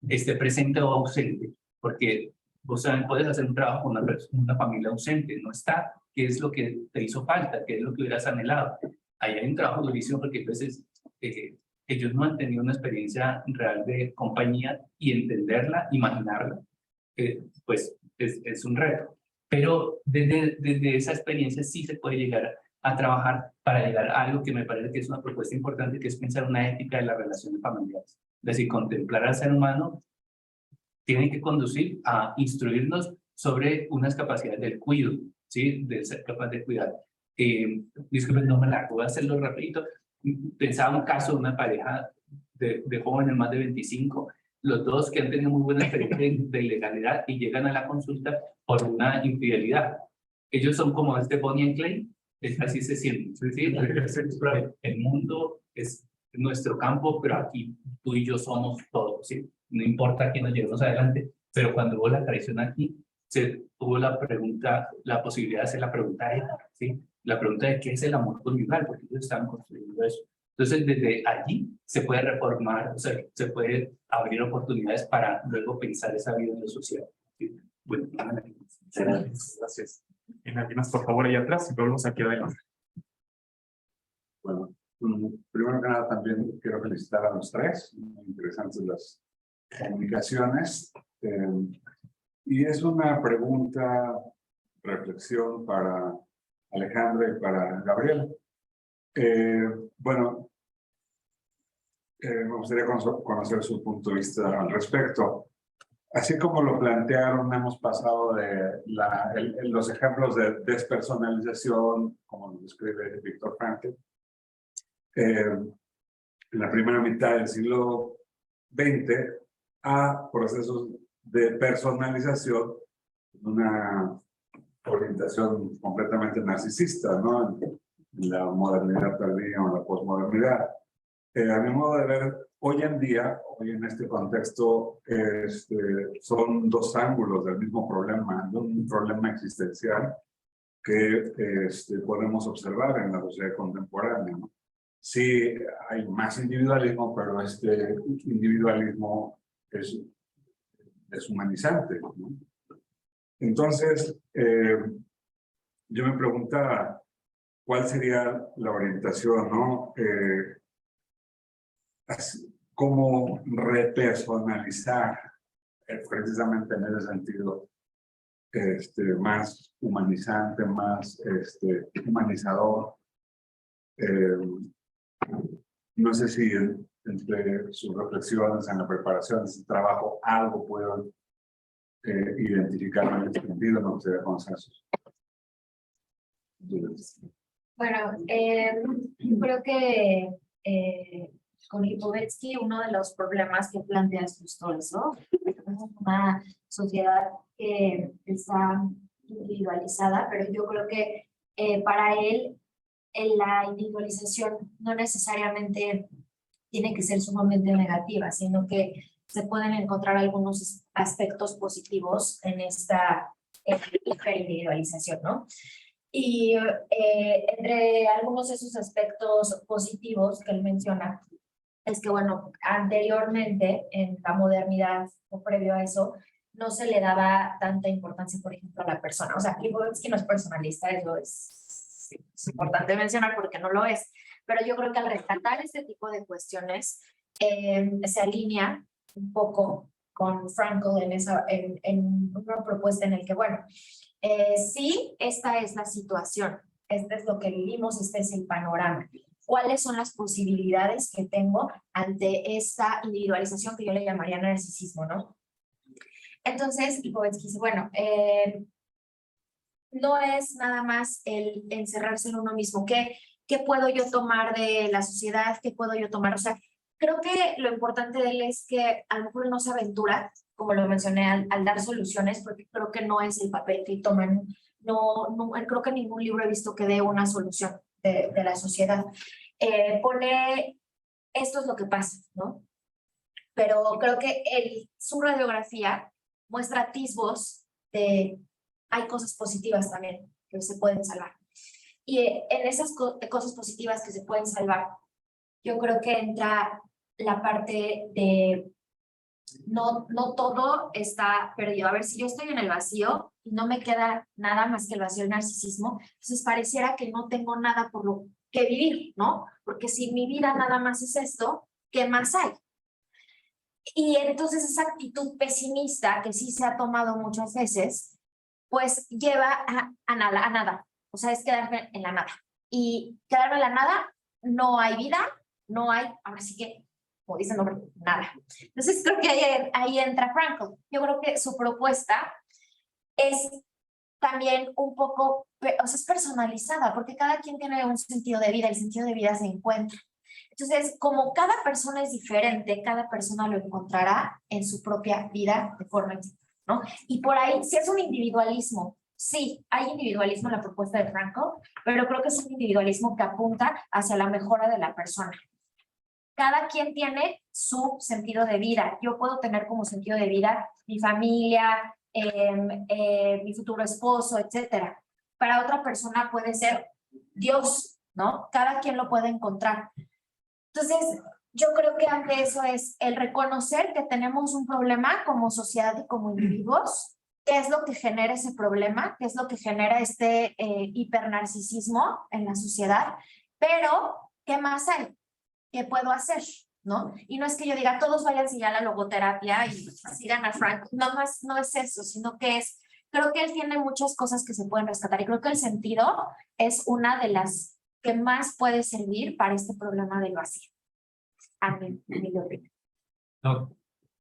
esté presente o ausente, porque vos saben, puedes hacer un trabajo con una familia ausente, no está, ¿qué es lo que te hizo falta? ¿Qué es lo que hubieras anhelado? Ahí hay un trabajo durísimo porque a veces ellos no han tenido una experiencia real de compañía y entenderla, imaginarla, pues es un reto. Pero desde esa experiencia sí se puede llegar a trabajar para llegar a algo que me parece que es una propuesta importante, que es pensar una ética de las relaciones familiares. Es decir, contemplar al ser humano tiene que conducir a instruirnos sobre unas capacidades del cuidado, ¿sí? De ser capaz de cuidar. Disculpen, no me largo, voy a hacerlo rapidito. Pensaba un caso de una pareja de jóvenes más de 25, los dos que han tenido muy buena experiencia de ilegalidad y llegan a la consulta por una infidelidad. Ellos son como este Bonnie and Clyde, así se sienten. ¿Sí? El mundo es nuestro campo, pero aquí tú y yo somos todos, ¿sí? No importa quién nos llevemos adelante, pero cuando hubo la traición aquí, se tuvo la pregunta, la posibilidad de hacer la pregunta ética, ¿sí? La pregunta de qué es el amor conyugal, porque ellos estaban construyendo eso. Entonces, desde allí se puede reformar, o sea, se puede abrir oportunidades para luego pensar esa vida en lo social. ¿Sí? Bueno, Gracias. Imaginas, por favor, ahí atrás y volvemos aquí adelante. Bueno, primero que nada también quiero felicitar a los tres, muy interesantes las comunicaciones. Y es una pregunta, reflexión para Alejandra y para Gabriel. Bueno, me gustaría conocer su punto de vista al respecto. Así como lo plantearon, hemos pasado de los ejemplos de despersonalización, como lo describe Viktor Frankl, en la primera mitad del siglo XX, a procesos de personalización, una orientación completamente narcisista, ¿no? En la modernidad tardía o en la posmodernidad. A mi modo de ver, hoy en día, hoy en este contexto, son dos ángulos del mismo problema, de un problema existencial que podemos observar en la sociedad contemporánea, ¿no? Sí, hay más individualismo, pero este individualismo es deshumanizante, ¿no? Entonces, yo me preguntaba, ¿cuál sería la orientación, ¿no? ¿Cómo repersonalizar, precisamente en ese sentido, más humanizante, más humanizador? No sé si entre sus reflexiones en la preparación de ese trabajo algo puedo identificar en ese sentido, me gustaría conocer sus. Bueno, yo creo que con Lipovetsky uno de los problemas que plantea es justo eso. Tenemos una sociedad que está individualizada, pero yo creo que para él la individualización no necesariamente tiene que ser sumamente negativa, sino que se pueden encontrar algunos aspectos positivos en esta hiperindividualización, ¿no? Y entre algunos de esos aspectos positivos que él menciona, es que, bueno, anteriormente, en la modernidad o previo a eso, no se le daba tanta importancia, por ejemplo, a la persona. O sea, Lipovetsky no es personalista, eso es importante mencionar porque no lo es. Pero yo creo que al rescatar este tipo de cuestiones, se alinea un poco con Frankl en una propuesta en el que, bueno, sí, esta es la situación, este es lo que vivimos, este es el panorama. ¿Cuáles son las posibilidades que tengo ante esta individualización que yo le llamaría narcisismo, no? Entonces, Lipovetsky dice, bueno, no es nada más el encerrarse en uno mismo. ¿Qué puedo yo tomar de la sociedad? ¿Qué puedo yo tomar? O sea, creo que lo importante de él es que a lo mejor no se aventura, como lo mencioné, al dar soluciones, porque creo que no es el papel que toman. No, creo que en ningún libro he visto que dé una solución de la sociedad. Pone, esto es lo que pasa, ¿no? Pero creo que su radiografía muestra atisbos de hay cosas positivas también que se pueden salvar. Y en esas cosas positivas que se pueden salvar, yo creo que entra la parte de no todo está perdido. A ver, si yo estoy en el vacío y no me queda nada más que el vacío del narcisismo, entonces pareciera que no tengo nada por lo que vivir, ¿no? Porque si mi vida nada más es esto, ¿qué más hay? Y entonces esa actitud pesimista que sí se ha tomado muchas veces, pues lleva a nada. O sea, es quedarme en la nada. Y quedarme en la nada, no hay vida, no hay, ahora sí que, como dice el nombre, nada. Entonces creo que ahí entra Frankl. Yo creo que su propuesta es también un poco, o sea, es personalizada, porque cada quien tiene un sentido de vida, el sentido de vida se encuentra. Entonces, como cada persona es diferente, cada persona lo encontrará en su propia vida de forma distinta, ¿no? Y por ahí, si es un individualismo, sí, hay individualismo en la propuesta de Frankl, pero creo que es un individualismo que apunta hacia la mejora de la persona. Cada quien tiene su sentido de vida. Yo puedo tener como sentido de vida mi familia, mi futuro esposo, etcétera. Para otra persona puede ser Dios, ¿no? Cada quien lo puede encontrar. Entonces, yo creo que ante eso es el reconocer que tenemos un problema como sociedad y como individuos. ¿Qué es lo que genera ese problema? ¿Qué es lo que genera este hipernarcisismo en la sociedad? Pero, ¿qué más hay? ¿Qué puedo hacer? ¿No? Y no es que yo diga, todos vayan ya a la logoterapia y sigan a Frank. No es eso, sino que es, creo que él tiene muchas cosas que se pueden rescatar y creo que el sentido es una de las que más puede servir para este problema del vacío. Amén. No,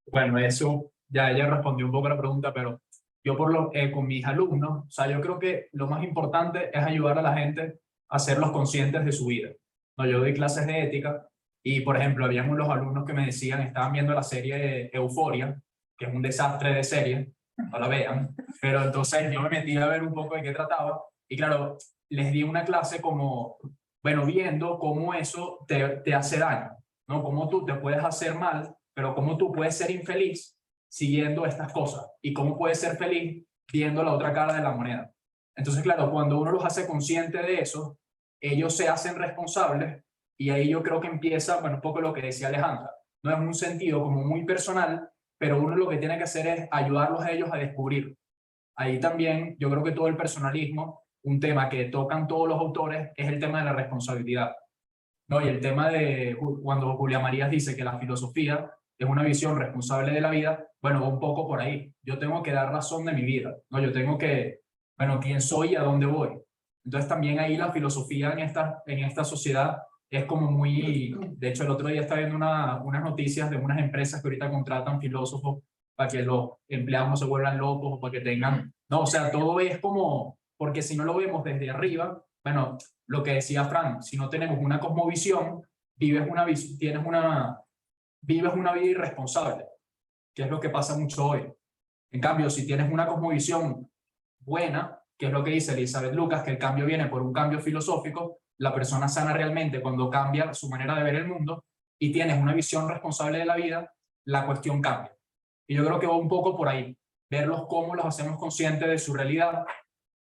bueno, eso ya ella respondió un poco a la pregunta, pero yo con mis alumnos, o sea, yo creo que lo más importante es ayudar a la gente a hacerlos conscientes de su vida. No, yo doy clases de ética y, por ejemplo, habíamos los alumnos que me decían, estaban viendo la serie Euphoria, que es un desastre de serie, no la vean, pero entonces yo me metí a ver un poco de qué trataba y claro, les di una clase como, bueno, viendo cómo eso te hace daño, ¿no? Cómo tú te puedes hacer mal, pero cómo tú puedes ser infeliz siguiendo estas cosas y cómo puedes ser feliz viendo la otra cara de la moneda. Entonces, claro, cuando uno los hace consciente de eso, ellos se hacen responsables y ahí yo creo que empieza, bueno, un poco lo que decía Alejandra, no es un sentido como muy personal, pero uno lo que tiene que hacer es ayudarlos a ellos a descubrir. Ahí también yo creo que todo el personalismo, un tema que tocan todos los autores, es el tema de la responsabilidad. ¿No? Y el tema de cuando Julia Marías dice que la filosofía es una visión responsable de la vida, bueno, va un poco por ahí. Yo tengo que dar razón de mi vida, ¿no? Yo tengo que, bueno, quién soy y a dónde voy. Entonces también ahí la filosofía en esta sociedad es como muy... De hecho, el otro día estaba viendo unas noticias de unas empresas que ahorita contratan filósofos para que los empleados no se vuelvan locos o para que tengan... No, o sea, todo es como... Porque si no lo vemos desde arriba, bueno, lo que decía Fran, si no tenemos una cosmovisión, vives una vida irresponsable, que es lo que pasa mucho hoy. En cambio, si tienes una cosmovisión buena, que es lo que dice Elizabeth Lucas, que el cambio viene por un cambio filosófico, la persona sana realmente cuando cambia su manera de ver el mundo y tienes una visión responsable de la vida, la cuestión cambia. Y yo creo que va un poco por ahí, verlos cómo los hacemos conscientes de su realidad.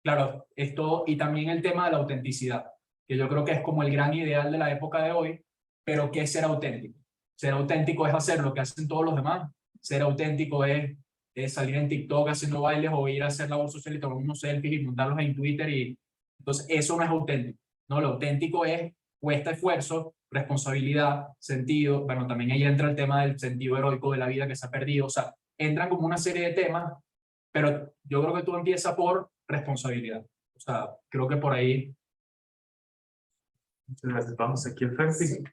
Claro, esto y también el tema de la autenticidad, que yo creo que es como el gran ideal de la época de hoy, pero ¿qué es ser auténtico? Ser auténtico es hacer lo que hacen todos los demás. Ser auténtico es salir en TikTok haciendo bailes o ir a hacer labor social y tomar unos selfies y montarlos en Twitter. Y entonces eso no es auténtico. No, lo auténtico es cuesta esfuerzo, responsabilidad, sentido. Bueno, también ahí entra el tema del sentido heroico de la vida que se ha perdido. O sea, entran como una serie de temas, pero yo creo que todo empieza por responsabilidad. O sea, creo que por ahí. Muchas gracias. Vamos aquí al frente. Sí.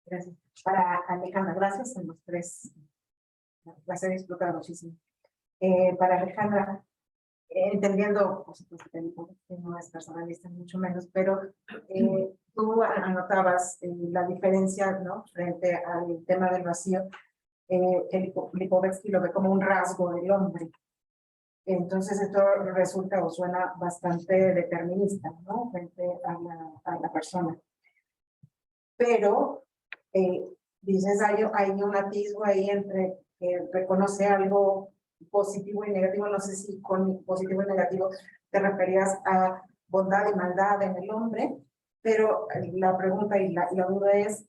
Gracias. Para Alejandra, gracias a los tres. Las he disfrutado muchísimo. Para Alejandra, entendiendo, por supuesto, que no es personalista, mucho menos, pero tú anotabas la diferencia, ¿no?, frente al tema del vacío, que Lipovetsky lo ve como un rasgo del hombre. Entonces esto resulta o suena bastante determinista, ¿no?, frente a la persona. Pero dices, hay un atisbo ahí entre que reconoce algo positivo y negativo. No sé si con positivo y negativo te referías a bondad y maldad en el hombre, pero la pregunta y la duda es,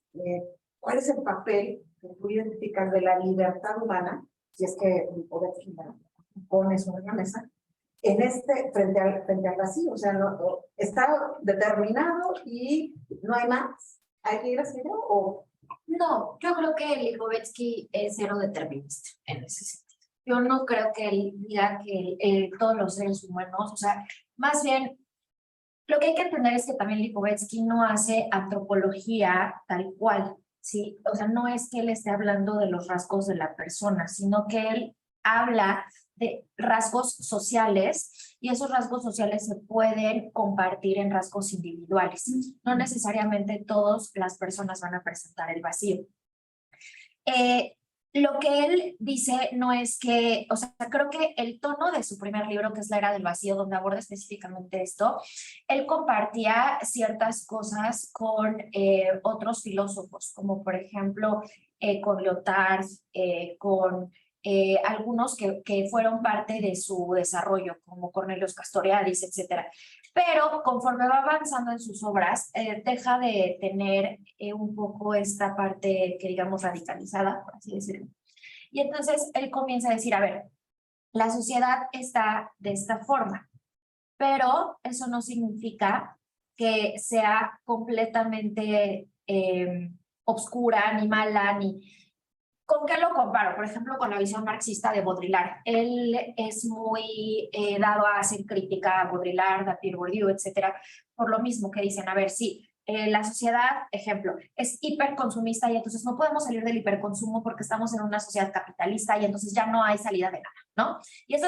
¿cuál es el papel que tú identificas de la libertad humana, si es que poder pone sobre la mesa, en frente al vacío? O sea, no, está determinado y no hay más, hay que ir hacia allá, o... No, yo creo que Lipovetsky es cero determinista en ese sentido. Yo no creo que él diga que todos los seres humanos, o sea, más bien, lo que hay que entender es que también Lipovetsky no hace antropología tal cual, ¿sí? O sea, no es que él esté hablando de los rasgos de la persona, sino que él habla de rasgos sociales, y esos rasgos sociales se pueden compartir en rasgos individuales. No necesariamente todas las personas van a presentar el vacío. Lo que él dice no es que, o sea, creo que el tono de su primer libro, que es La Era del Vacío, donde aborda específicamente esto, él compartía ciertas cosas con otros filósofos, como por ejemplo con Lyotard, con algunos que fueron parte de su desarrollo, como Cornelius Castoriadis, etc. Pero conforme va avanzando en sus obras, deja de tener un poco esta parte que digamos radicalizada, por así decirlo. Y entonces él comienza a decir, a ver, la sociedad está de esta forma, pero eso no significa que sea completamente obscura, ni mala, ni... ¿Con qué lo comparo? Por ejemplo, con la visión marxista de Baudrillard. Él es muy dado a hacer crítica a Baudrillard, a Pierre Bourdieu, etcétera, por lo mismo que dicen, a ver, sí, la sociedad, ejemplo, es hiperconsumista y entonces no podemos salir del hiperconsumo porque estamos en una sociedad capitalista y entonces ya no hay salida de nada, ¿no? Y eso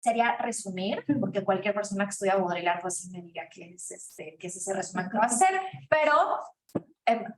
sería resumir, porque cualquier persona que estudia Baudrillard pues sí me diría que es ese resumen que va a hacer, pero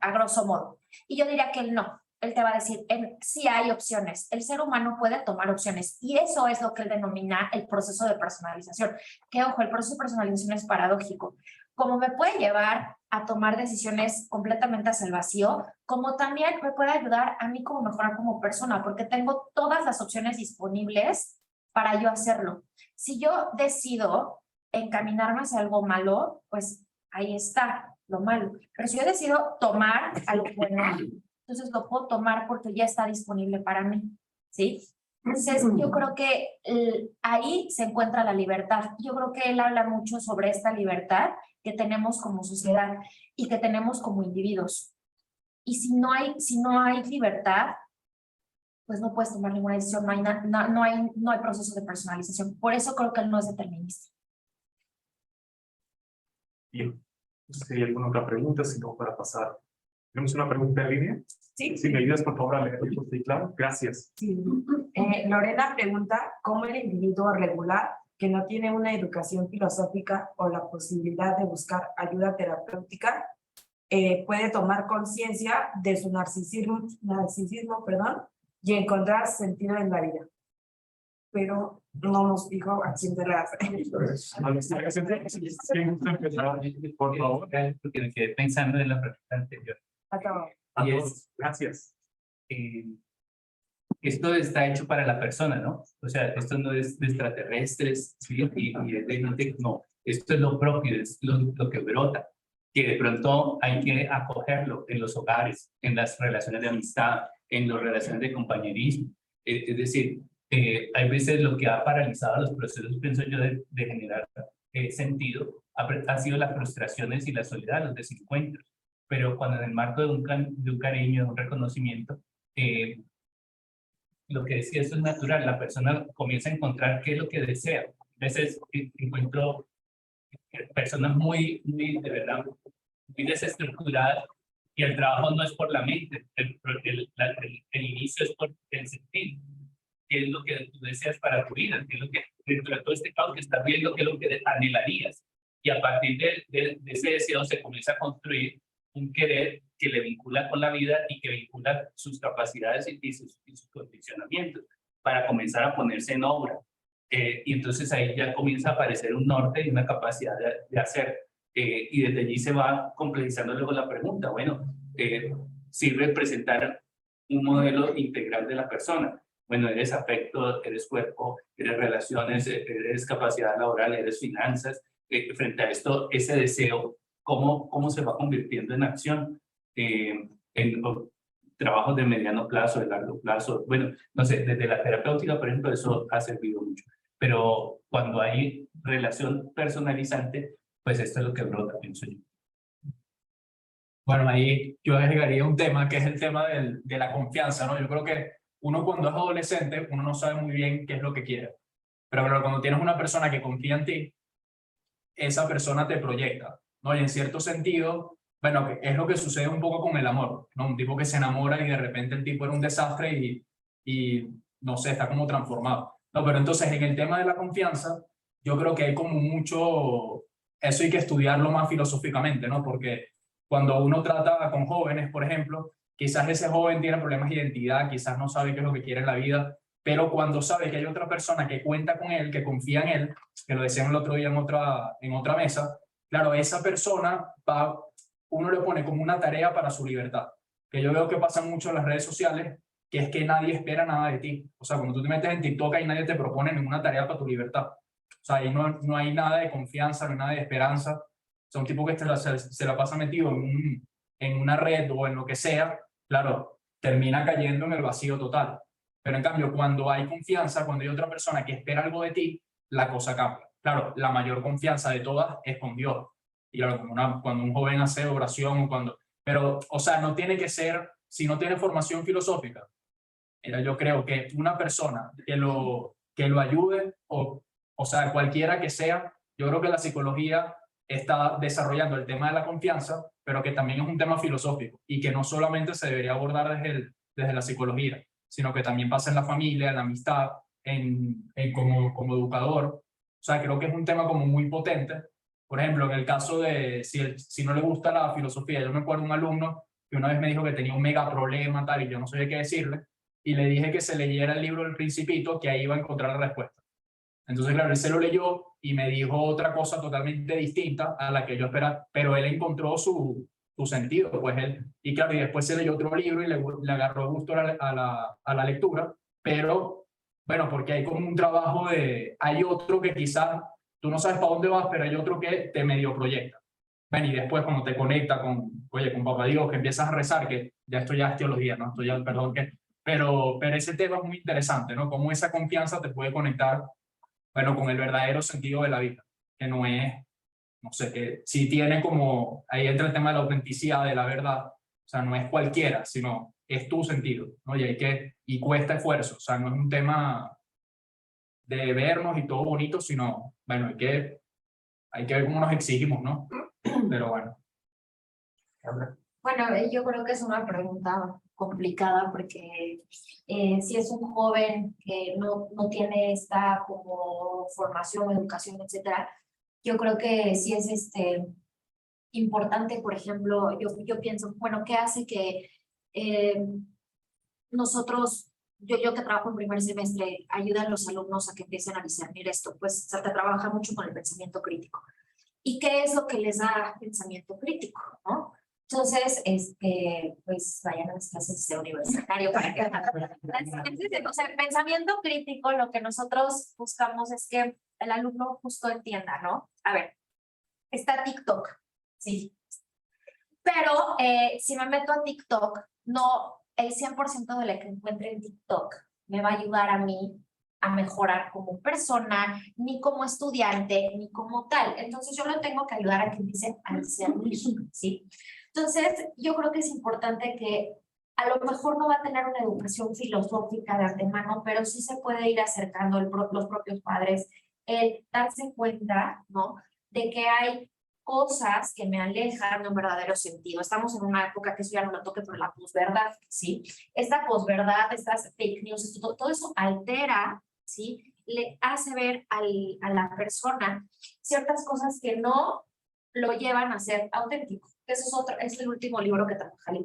a grosso modo. Y yo diría que él no. Él te va a decir, sí hay opciones, el ser humano puede tomar opciones, y eso es lo que él denomina el proceso de personalización. Que ojo, el proceso de personalización es paradójico. Como me puede llevar a tomar decisiones completamente hacia el vacío, como también me puede ayudar a mí como mejorar como persona, porque tengo todas las opciones disponibles para yo hacerlo. Si yo decido encaminarme hacia algo malo, pues ahí está lo malo. Pero si yo decido tomar algo bueno, entonces lo puedo tomar porque ya está disponible para mí, ¿sí? Entonces yo creo que ahí se encuentra la libertad. Yo creo que él habla mucho sobre esta libertad que tenemos como sociedad y que tenemos como individuos. Y si no hay libertad, pues no puedes tomar ninguna decisión, no hay proceso de personalización. Por eso creo que él no es determinista. Bien, no sé si hay alguna otra pregunta, si no, para pasar. ¿Tenemos una pregunta en línea? Sí. Si me ayudas, por favor, a leerlo. Sí, claro. Gracias. Sí. Lorena pregunta cómo el individuo regular que no tiene una educación filosófica o la posibilidad de buscar ayuda terapéutica, puede tomar conciencia de su narcisismo, y encontrar sentido en la vida. Pero no nos dijo a quién se la hace. A los presentes, ¿quién gusta empezar? Por favor. Porque me quedé pensando en la pregunta anterior. Acabó. A Y todos. Gracias. Esto está hecho para la persona, ¿no? O sea, esto no es de extraterrestres, ¿sí? Y es de gente, no. Esto es lo propio, es lo que brota, que de pronto hay que acogerlo en los hogares, en las relaciones de amistad, en las relaciones de compañerismo. Es decir, hay veces lo que ha paralizado los procesos, pienso yo, de generar sentido, ha sido las frustraciones y la soledad, los desencuentros. Pero cuando en el marco de un cariño, de un reconocimiento, lo que decía, eso es natural, la persona comienza a encontrar qué es lo que desea. A veces encuentro personas muy, de verdad, muy desestructuradas, y el trabajo no es por la mente, el inicio es por el sentido. ¿Qué es lo que tú deseas para tu vida? ¿Qué es lo que, dentro de todo este caos que estás viendo, qué es lo que anhelarías? Y a partir de ese deseo se comienza a construir un querer que le vincula con la vida y que vincula sus capacidades y sus condicionamientos para comenzar a ponerse en obra. Y entonces ahí ya comienza a aparecer un norte y una capacidad de hacer. Y desde allí se va complejizando luego la pregunta. Bueno, sirve presentar un modelo integral de la persona. Bueno, eres afecto, eres cuerpo, eres relaciones, eres capacidad laboral, eres finanzas. Frente a esto, ese deseo, ¿cómo se va convirtiendo en acción? En trabajos de mediano plazo, de largo plazo. Bueno, no sé, desde la terapéutica, por ejemplo, eso ha servido mucho. Pero cuando hay relación personalizante, pues esto es lo que brota, pienso yo. Bueno, ahí yo agregaría un tema que es el tema de la confianza, ¿no? Yo creo que uno cuando es adolescente, uno no sabe muy bien qué es lo que quiere. Pero claro, cuando tienes una persona que confía en ti, esa persona te proyecta, ¿no? Y en cierto sentido, bueno, es lo que sucede un poco con el amor, ¿no? Un tipo que se enamora y de repente el tipo era un desastre y no sé, está como transformado. No, pero entonces en el tema de la confianza, yo creo que hay como mucho, eso hay que estudiarlo más filosóficamente, ¿no? Porque cuando uno trata con jóvenes, por ejemplo, quizás ese joven tiene problemas de identidad, quizás no sabe qué es lo que quiere en la vida, pero cuando sabe que hay otra persona que cuenta con él, que confía en él, que lo decían el otro día en otra mesa, claro, esa persona uno le pone como una tarea para su libertad, que yo veo que pasa mucho en las redes sociales, que es que nadie espera nada de ti. O sea, cuando tú te metes en TikTok y nadie te propone ninguna tarea para tu libertad. O sea, ahí no hay nada de confianza, no hay nada de esperanza. O sea, un tipo que se la pasa metido en una red o en lo que sea, claro, termina cayendo en el vacío total. Pero en cambio, cuando hay confianza, cuando hay otra persona que espera algo de ti, la cosa cambia. Claro, la mayor confianza de todas es con Dios. Y claro, cuando un joven hace oración, pero, o sea, no tiene que ser, si no tiene formación filosófica. Yo creo que una persona que lo ayude, o sea, cualquiera que sea, yo creo que la psicología está desarrollando el tema de la confianza, pero que también es un tema filosófico y que no solamente se debería abordar desde la psicología, sino que también pasa en la familia, en la amistad, como educador. O sea, creo que es un tema como muy potente. Por ejemplo, en el caso de si no le gusta la filosofía, yo me acuerdo de un alumno que una vez me dijo que tenía un mega problema tal y yo no sabía qué decirle, y le dije que se leyera el libro del Principito, que ahí iba a encontrar la respuesta. Entonces, claro, él se lo leyó y me dijo otra cosa totalmente distinta a la que yo esperaba, pero él encontró su sentido, pues y claro, y después se leyó otro libro y le agarró gusto a la lectura, pero bueno, porque hay como un trabajo hay otro que quizás tú no sabes para dónde vas, pero hay otro que te medio proyecta. Ven, y después cuando te conecta con Papá Dios, que empiezas a rezar, que ya esto ya es teología, ¿no? Esto ya, perdón, pero ese tema es muy interesante, ¿no? Cómo esa confianza te puede conectar, bueno, con el verdadero sentido de la vida, que no es, no sé, que sí tiene como, ahí entra el tema de la autenticidad, de la verdad, o sea, no es cualquiera, sino es tu sentido, ¿no? Y cuesta esfuerzo, o sea, no es un tema de vernos y todo bonito, sino, bueno, hay que ver cómo nos exigimos, ¿no? Pero bueno. Bueno, yo creo que es una pregunta complicada porque si es un joven que no tiene esta como formación, educación, etcétera, yo creo que sí es importante, por ejemplo, yo pienso, bueno, ¿qué hace que nosotros, yo que trabajo en primer semestre, ayudan a los alumnos a que empiecen a discernir esto? Pues se trabaja mucho con el pensamiento crítico. ¿Y qué es lo que les da pensamiento crítico, no? Entonces, pues vayan a las clases de universitario para que... O sea, el pensamiento crítico, lo que nosotros buscamos es que el alumno justo entienda, ¿no? A ver, está TikTok, sí. Pero si me meto a TikTok, no, el 100% de lo que encuentre en TikTok me va a ayudar a mí a mejorar como persona, ni como estudiante, ni como tal. Entonces yo lo tengo que ayudar a que empiece a discernir, ¿sí? Entonces yo creo que es importante que a lo mejor no va a tener una educación filosófica de antemano, pero sí se puede ir acercando los propios padres, el darse cuenta, ¿no? De que hay cosas que me alejan de un verdadero sentido. Estamos en una época que eso ya no lo toque por la posverdad, ¿sí? Esta posverdad, estas fake news, todo eso altera, ¿sí? Le hace ver a la persona ciertas cosas que no lo llevan a ser auténtico. Eso es el último libro que trabaja el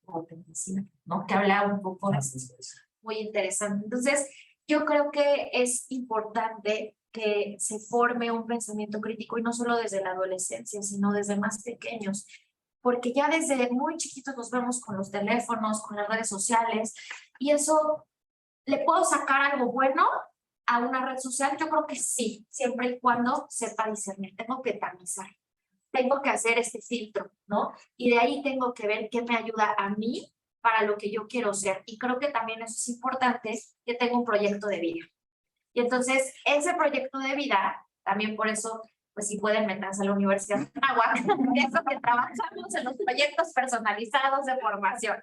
autenticidad, ¿no? Que habla un poco de eso. Muy interesante. Entonces, yo creo que es importante que se forme un pensamiento crítico y no solo desde la adolescencia, sino desde más pequeños, porque ya desde muy chiquitos nos vemos con los teléfonos, con las redes sociales, y eso, ¿le puedo sacar algo bueno a una red social? Yo creo que sí, siempre y cuando sepa discernir. Tengo que tamizar, tengo que hacer este filtro, ¿no? Y de ahí tengo que ver qué me ayuda a mí para lo que yo quiero ser. Y creo que también eso es importante, que tengo un proyecto de vida. Y entonces, ese proyecto de vida, también por eso, pues si pueden meterse a la Universidad de Anáhuac, eso que trabajamos en los proyectos personalizados de formación,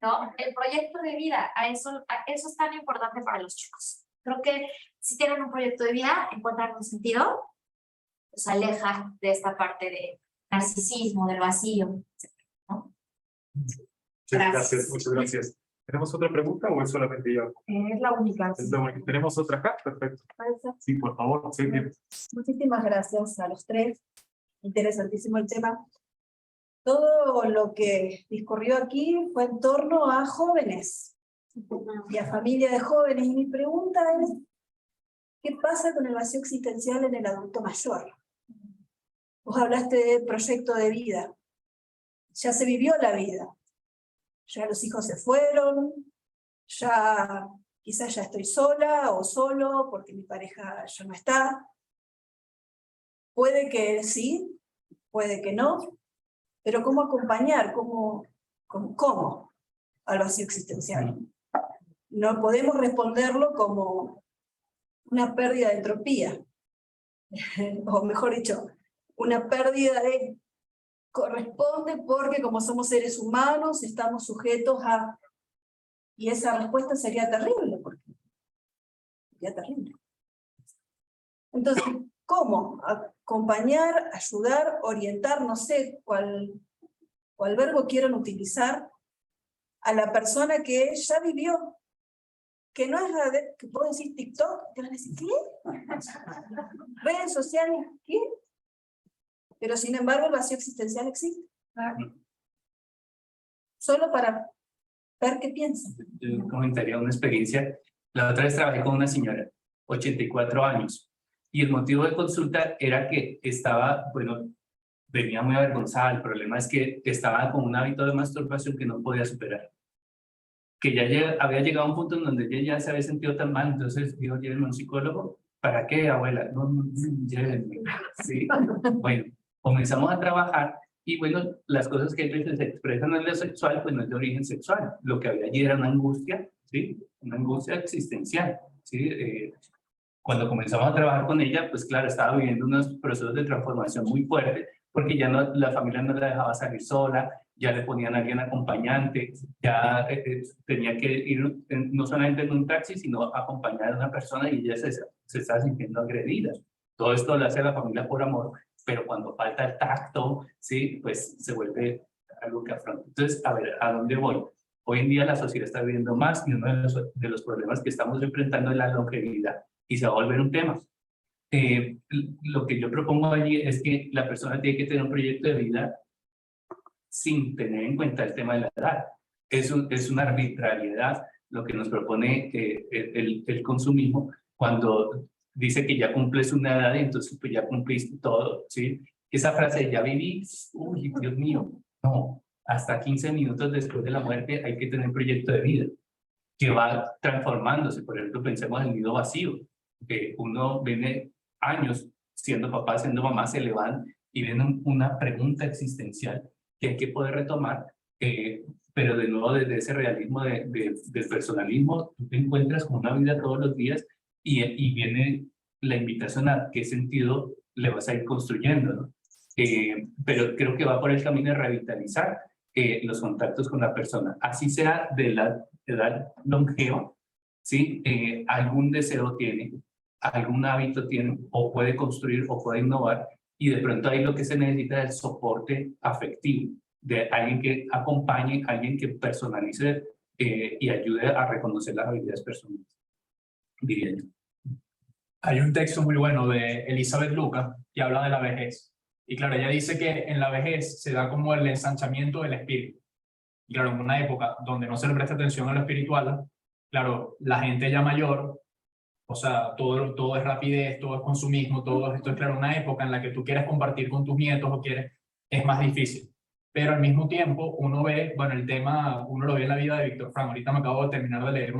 ¿no? El proyecto de vida, eso es tan importante para los chicos. Creo que si tienen un proyecto de vida, encuentran un sentido, pues aleja de esta parte de narcisismo, del vacío, etc., ¿no? Gracias, muchas gracias. ¿Tenemos otra pregunta o es solamente yo? Es la única. Es la única. ¿Tenemos otra acá? Perfecto. Sí, por favor. Sí, bien. Muchísimas gracias a los tres. Interesantísimo el tema. Todo lo que discurrió aquí fue en torno a jóvenes y a familia de jóvenes. Y mi pregunta es, ¿qué pasa con el vacío existencial en el adulto mayor? Vos hablaste de proyecto de vida. Ya se vivió la vida. Ya los hijos se fueron, ya quizás ya estoy sola o solo porque mi pareja ya no está. Puede que sí, puede que no, pero ¿cómo acompañar? ¿Cómo al vacío existencial? No podemos responderlo como una pérdida de entropía, o mejor dicho, una pérdida de corresponde porque como somos seres humanos estamos sujetos a... Y esa respuesta sería terrible, porque sería terrible. Entonces, ¿cómo? Acompañar, ayudar, orientar, no sé cuál verbo quieran utilizar, a la persona que ya vivió, que no es la de, que puedo decir TikTok, te van a decir, ¿qué? Redes sociales, ¿qué? Pero sin embargo el vacío existencial existe. Solo para ver qué piensan. Yo comentaría una experiencia. La otra vez trabajé con una señora, 84 años, y el motivo de consulta era que estaba, bueno, venía muy avergonzada. El problema es que estaba con un hábito de masturbación que no podía superar. Que ya había llegado a un punto en donde ella ya se había sentido tan mal, entonces dijo, llévenme a un psicólogo. ¿Para qué, abuela? No, llévenme. Sí, bueno. Comenzamos a trabajar y bueno, las cosas que ellos se expresan en lo sexual, pues no es de origen sexual. Lo que había allí era una angustia, ¿sí? Una angustia existencial, ¿sí? Cuando comenzamos a trabajar con ella, pues claro, estaba viviendo unos procesos de transformación muy fuertes, porque ya no, la familia no la dejaba salir sola, ya le ponían a alguien acompañante, ya tenía que ir no solamente en un taxi, sino acompañada de una persona y ella se estaba sintiendo agredida. Todo esto lo hace la familia por amor, pero cuando falta el tacto, ¿sí? Pues se vuelve algo que afronta. Entonces, a ver, ¿a dónde voy? Hoy en día la sociedad está viviendo más y uno de los problemas que estamos enfrentando es la longevidad y se va a volver un tema. Lo que yo propongo allí es que la persona tiene que tener un proyecto de vida sin tener en cuenta el tema de la edad. Es una arbitrariedad lo que nos propone el consumismo cuando dice que ya cumples una edad y entonces pues ya cumpliste todo, ¿sí? Esa frase de ya viví, uy, Dios mío, no, hasta 15 minutos después de la muerte hay que tener un proyecto de vida que va transformándose. Por ejemplo, pensemos en el nido vacío, que uno viene años siendo papá, siendo mamá, se le van y viene una pregunta existencial que hay que poder retomar, pero de nuevo desde ese realismo del personalismo, tú te encuentras con una vida todos los días y viene la invitación a qué sentido le vas a ir construyendo, ¿no? Pero creo que va por el camino de revitalizar los contactos con la persona, así sea de la edad longeva, ¿sí? Algún deseo tiene, algún hábito tiene, o puede construir o puede innovar, y de pronto ahí lo que se necesita es el soporte afectivo, de alguien que acompañe, alguien que personalice y ayude a reconocer las habilidades personales, diría yo. Hay un texto muy bueno de Elizabeth Lucas que habla de la vejez. Y claro, ella dice que en la vejez se da como el ensanchamiento del espíritu. Y claro, en una época donde no se le presta atención a lo espiritual, claro, la gente ya mayor, o sea, todo es rapidez, todo es consumismo, todo esto es, claro, una época en la que tú quieres compartir con tus nietos o quieres, es más difícil. Pero al mismo tiempo uno ve, bueno, el tema, uno lo ve en la vida de Víctor Frank. Ahorita me acabo de terminar de leer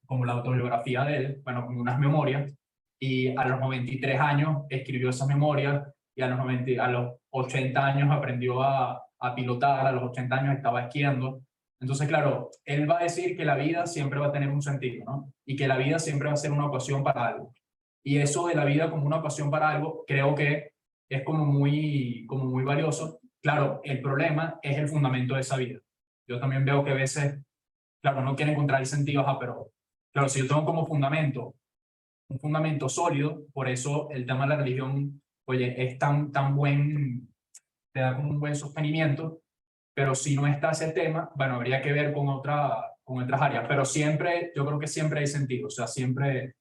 como la autobiografía de él, bueno, como unas memorias, y a los 93 años escribió esas memorias, y a los 80 años aprendió a pilotar, a los 80 años estaba esquiando. Entonces, claro, él va a decir que la vida siempre va a tener un sentido, ¿no? Y que la vida siempre va a ser una ocasión para algo. Y eso de la vida como una ocasión para algo, creo que es como muy valioso. Claro, el problema es el fundamento de esa vida. Yo también veo que a veces, claro, no quiere encontrar el sentido, pero claro, si yo tengo como fundamento, un fundamento sólido, por eso el tema de la religión, oye, es tan buen, te da como un buen sostenimiento, pero si no está ese tema, bueno, habría que ver con otras áreas, pero siempre, yo creo que siempre hay sentido, o sea, siempre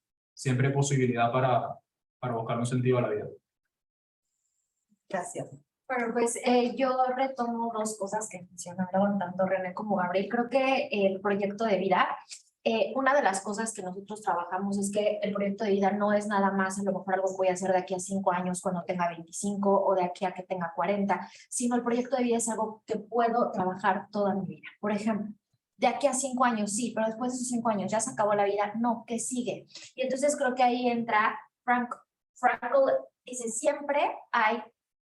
hay posibilidad para buscar un sentido a la vida. Gracias. Bueno, pues yo retomo dos cosas que mencionaron tanto René como Gabriel. Creo que el proyecto de vida, una de las cosas que nosotros trabajamos es que el proyecto de vida no es nada más a lo mejor algo que voy a hacer de aquí a 5 años cuando tenga 25 o de aquí a que tenga 40, sino el proyecto de vida es algo que puedo trabajar toda mi vida. Por ejemplo, de aquí a 5 años, sí, pero después de esos 5 años ya se acabó la vida, no, ¿qué sigue? Y entonces creo que ahí entra Frankl, dice, siempre hay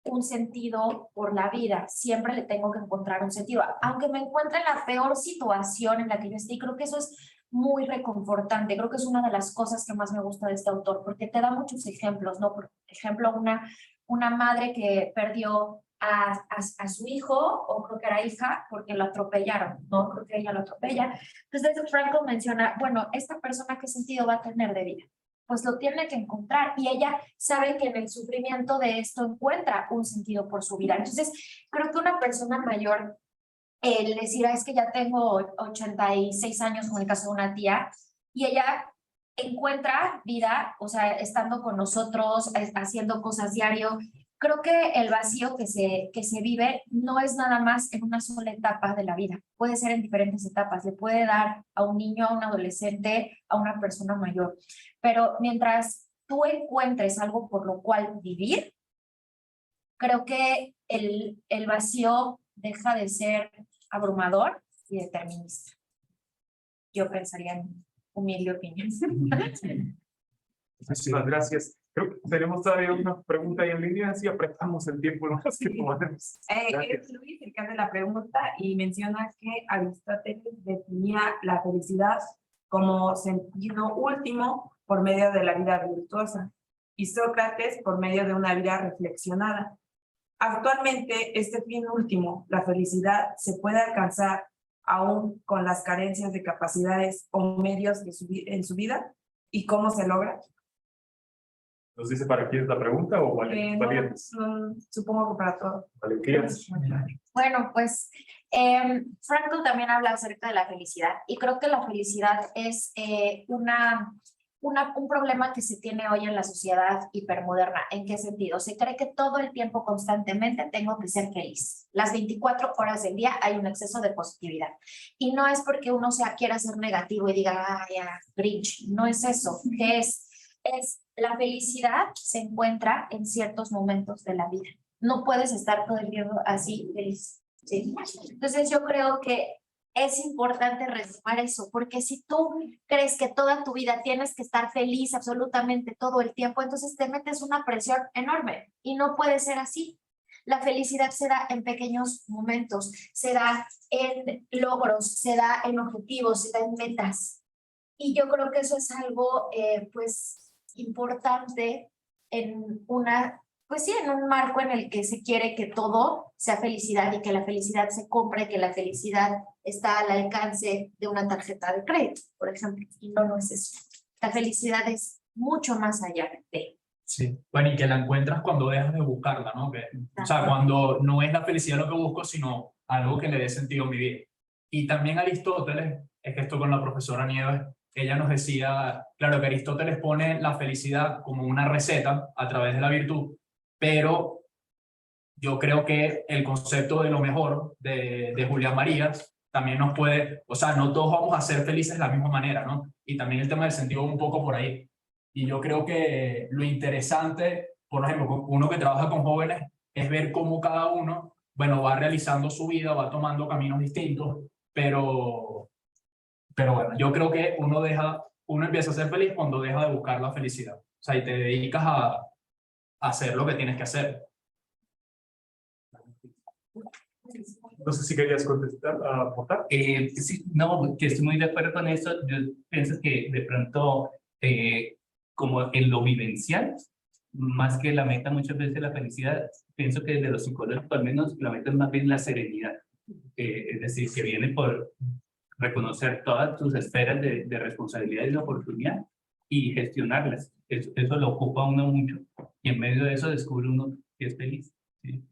un sentido por la vida, siempre le tengo que encontrar un sentido, aunque me encuentre en la peor situación en la que yo esté. Creo que eso es muy reconfortante, creo que es una de las cosas que más me gusta de este autor, porque te da muchos ejemplos, ¿no? Por ejemplo, una madre que perdió a su hijo, o creo que era hija, porque lo atropellaron, ¿no? Creo que ella lo atropella. Entonces Frankl menciona, bueno, ¿esta persona qué sentido va a tener de vida? Pues lo tiene que encontrar, y ella sabe que en el sufrimiento de esto encuentra un sentido por su vida. Entonces, creo que una persona mayor, el decir, es que ya tengo 86 años, como el caso de una tía, y ella encuentra vida, o sea, estando con nosotros, haciendo cosas diario. Creo que el vacío que se vive no es nada más en una sola etapa de la vida, puede ser en diferentes etapas, le puede dar a un niño, a un adolescente, a una persona mayor, pero mientras tú encuentres algo por lo cual vivir, creo que el vacío deja de ser abrumador y determinista. Yo pensaría en humilde opinión. Muchísimas gracias. Creo que tenemos todavía una pregunta ahí en línea, así apretamos el tiempo lo más que podemos. Luis, el que hace la pregunta y menciona que Aristóteles definía la felicidad como sentido último por medio de la vida virtuosa y Sócrates por medio de una vida reflexionada. Actualmente, este fin último, la felicidad, se puede alcanzar aún con las carencias de capacidades o medios en su vida. ¿Y cómo se logra? ¿Nos dice para quién es la pregunta o valientes? Supongo que para todos. Valentías. Bueno, pues Frankl también habla acerca de la felicidad y creo que la felicidad es un problema que se tiene hoy en la sociedad hipermoderna. ¿En qué sentido? Se cree que todo el tiempo, constantemente, tengo que ser feliz. Las 24 horas del día hay un exceso de positividad. Y no es porque uno quiera ser negativo y diga, ah, ya, Grinch. No es eso. ¿Qué es? La felicidad se encuentra en ciertos momentos de la vida. No puedes estar todo el tiempo así feliz, ¿sí? Entonces yo creo que es importante retomar eso, porque si tú crees que toda tu vida tienes que estar feliz absolutamente todo el tiempo, entonces te metes una presión enorme y no puede ser así. La felicidad se da en pequeños momentos, se da en logros, se da en objetivos, se da en metas. Y yo creo que eso es algo pues importante en pues sí, en un marco en el que se quiere que todo sea felicidad y que la felicidad se compre, que la felicidad está al alcance de una tarjeta de crédito, por ejemplo. Y no es eso. La felicidad es mucho más allá de. Sí, bueno, y que la encuentras cuando dejas de buscarla, ¿no? O sea, cuando no es la felicidad lo que busco, sino algo que le dé sentido a mi vida. Y también Aristóteles, es que esto con la profesora Nieves, ella nos decía, claro, que Aristóteles pone la felicidad como una receta a través de la virtud, pero yo creo que el concepto de lo mejor de Julián Marías también nos puede, o sea, no todos vamos a ser felices de la misma manera, ¿no? Y también el tema del sentido un poco por ahí. Y yo creo que lo interesante, por ejemplo, uno que trabaja con jóvenes, es ver cómo cada uno, bueno, va realizando su vida, va tomando caminos distintos, pero bueno, yo creo que uno empieza a ser feliz cuando deja de buscar la felicidad. O sea, y te dedicas a hacer lo que tienes que hacer. No sé si querías contestar, aportar. Sí, no, que estoy muy de acuerdo con eso. Yo pienso que de pronto, como en lo vivencial, más que la meta muchas veces la felicidad, pienso que desde los psicólogos al menos la meta es más bien la serenidad. Es decir, que viene por reconocer todas tus esferas de responsabilidad y de oportunidad y gestionarlas. Eso lo ocupa uno mucho y en medio de eso descubre uno que es feliz. ¿Sí?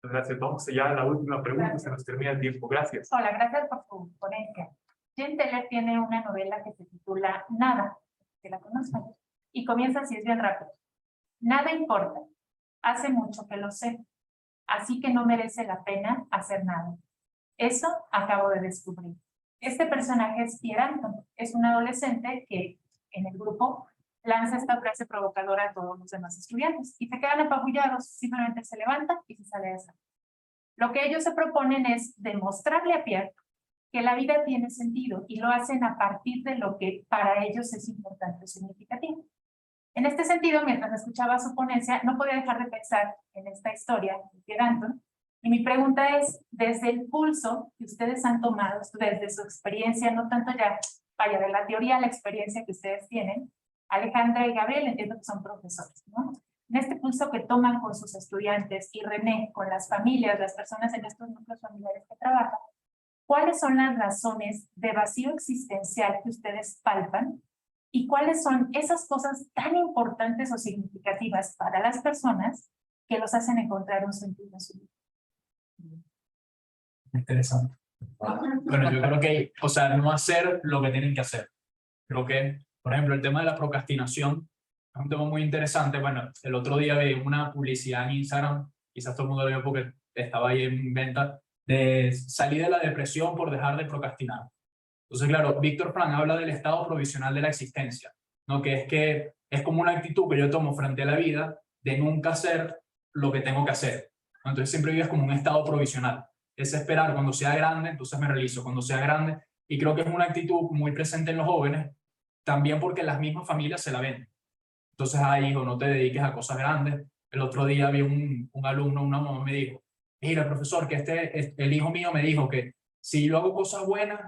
Gracias. Vamos ya a la última pregunta, se nos termina el tiempo. Gracias. Hola, gracias por su ponencia. Jen Teller tiene una novela que se titula Nada, que la conozcan, y comienza así, es bien rápido. Nada importa, hace mucho que lo sé, así que no merece la pena hacer nada. Eso acabo de descubrir. Este personaje es Pierre Anton, es un adolescente que en el grupo lanza esta frase provocadora a todos los demás estudiantes y se quedan apabullados, simplemente se levanta y se sale de sala. Lo que ellos se proponen es demostrarle a Pierre que la vida tiene sentido y lo hacen a partir de lo que para ellos es importante o significativo. En este sentido, mientras escuchaba su ponencia, no podía dejar de pensar en esta historia de Pierre Anton. Y mi pregunta es, desde el pulso que ustedes han tomado, desde su experiencia, no tanto ya, vaya, de la teoría a la experiencia que ustedes tienen, Alejandra y Gabriel entiendo que son profesores, ¿no? En este pulso que toman con sus estudiantes y René con las familias, las personas en estos núcleos familiares que trabajan, ¿cuáles son las razones de vacío existencial que ustedes palpan? ¿Y cuáles son esas cosas tan importantes o significativas para las personas que los hacen encontrar un sentido en su vida? Interesante. Bueno, yo creo que, o sea, no hacer lo que tienen que hacer. Creo que, por ejemplo, el tema de la procrastinación es un tema muy interesante. Bueno, el otro día vi una publicidad en Instagram, quizás todo el mundo lo vio porque estaba ahí en venta, de salir de la depresión por dejar de procrastinar. Entonces, claro, Víctor Frank habla del estado provisional de la existencia, ¿no? Que es como una actitud que yo tomo frente a la vida de nunca hacer lo que tengo que hacer, ¿no? Entonces siempre vives como un estado provisional. Es esperar cuando sea grande, entonces me realizo cuando sea grande. Y creo que es una actitud muy presente en los jóvenes, también porque las mismas familias se la ven. Entonces, hijo, no te dediques a cosas grandes. El otro día vi un alumno, una mamá me dijo, mira, profesor, que el hijo mío me dijo que si yo hago cosas buenas,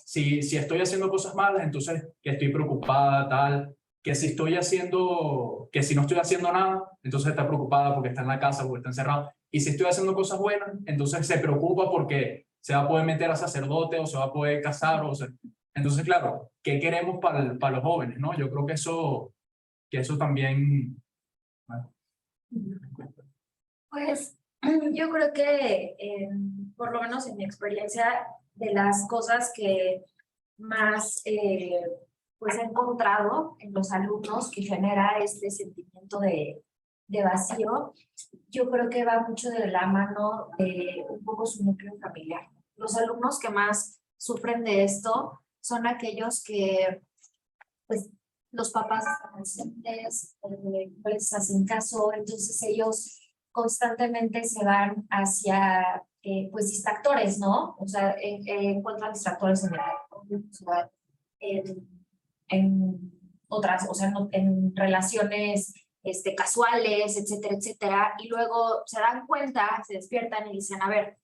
si estoy haciendo cosas malas, entonces que estoy preocupada, tal, que si no estoy haciendo nada, entonces está preocupada porque está en la casa, porque está encerrado, y si estoy haciendo cosas buenas, entonces se preocupa porque se va a poder meter a sacerdote o se va a poder casar, entonces, claro, ¿qué queremos para los jóvenes, no? Yo creo que eso también... Bueno. Pues Yo creo que, por lo menos en mi experiencia, de las cosas que más pues he encontrado en los alumnos que genera este sentimiento de vacío, yo creo que va mucho de la mano de un poco su núcleo familiar. Los alumnos que más sufren de esto son aquellos que, pues, los papás están ausentes, les hacen caso, entonces ellos constantemente se van hacia, pues, distractores, ¿no? O sea, encuentran distractores en en otras, o sea, en relaciones casuales, etcétera, etcétera, y luego se dan cuenta, se despiertan y dicen, a ver,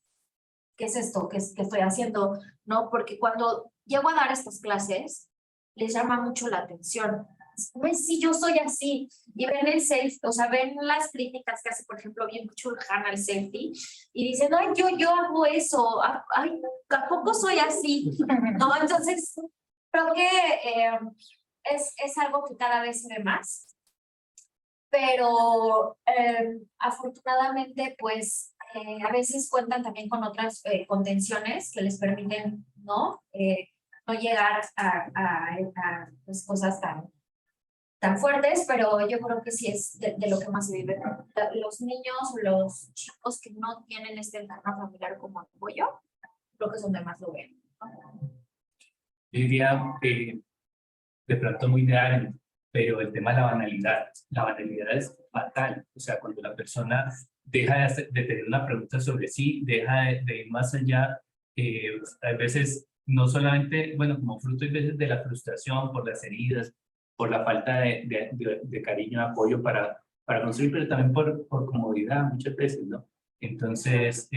¿qué es esto? ¿Qué estoy haciendo? ¿No? Porque cuando llego a dar estas clases, les llama mucho la atención. Pues sí, yo soy así. Y ven el selfie, o sea, ven las críticas que hace, por ejemplo, bien Chulhan al selfie, y dicen, ay, yo hago eso, ay, ¿a poco soy así? ¿No? Entonces, creo que es algo que cada vez se ve más, pero afortunadamente, pues, a veces cuentan también con otras contenciones que les permiten, ¿no? No llegar a pues, cosas tan fuertes, pero yo creo que sí es de lo que más se vive. Los niños, los chicos que no tienen este entorno familiar como apoyo, creo que son de más lo ven. Yo diría de pronto muy de ánimo, pero el tema de la banalidad es fatal. O sea, cuando la persona deja de tener una pregunta sobre sí, deja de ir más allá, a veces no solamente, bueno, como fruto a veces de la frustración por las heridas, por la falta de cariño, de apoyo para construir, pero también por comodidad muchas veces, ¿no? Entonces,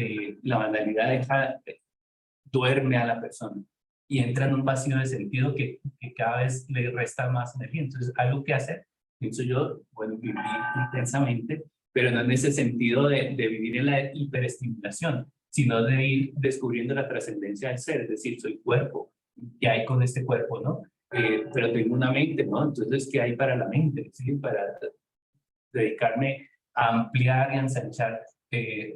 la banalidad duerme a la persona y entra en un vacío de sentido que cada vez le resta más energía. Entonces, algo que hacer, pienso yo, bueno, vivir intensamente, pero no en ese sentido de vivir en la hiperestimulación, sino de ir descubriendo la trascendencia del ser, es decir, soy cuerpo, ¿qué hay con este cuerpo, no? Pero tengo una mente, ¿no? Entonces, ¿qué hay para la mente? ¿Sí? Para dedicarme a ampliar y a ensanchar.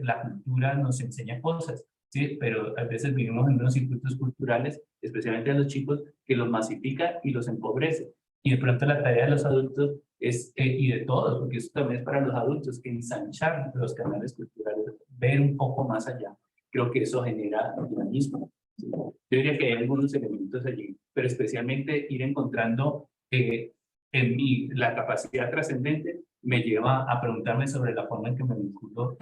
La cultura nos enseña cosas, ¿sí? Pero a veces vivimos en unos circuitos culturales, especialmente a los chicos, que los masifica y los empobrece. Y de pronto la tarea de los adultos es, y de todos, porque eso también es para los adultos, ensanchar los canales culturales, ver un poco más allá. Creo que eso genera dinamismo. ¿Sí? Yo diría que hay algunos elementos allí, pero especialmente ir encontrando en mí la capacidad trascendente me lleva a preguntarme sobre la forma en que me vinculo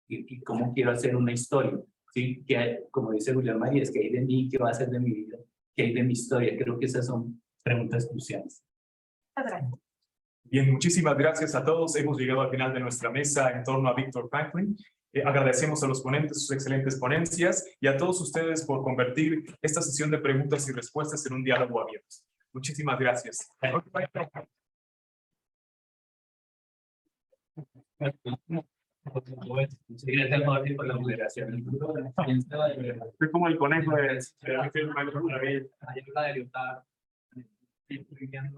y cómo quiero hacer una historia. ¿Sí? Que hay, como dice Julián María, es que hay de mí, qué va a ser de mi vida, qué hay de mi historia. Creo que esas son preguntas cruciales. Bien, muchísimas gracias a todos. Hemos llegado al final de nuestra mesa en torno a Viktor Frankl. Agradecemos a los ponentes sus excelentes ponencias y a todos ustedes por convertir esta sesión de preguntas y respuestas en un diálogo abierto. Muchísimas gracias. Muchas gracias, Jorge, por la moderación. Soy como el conejo de...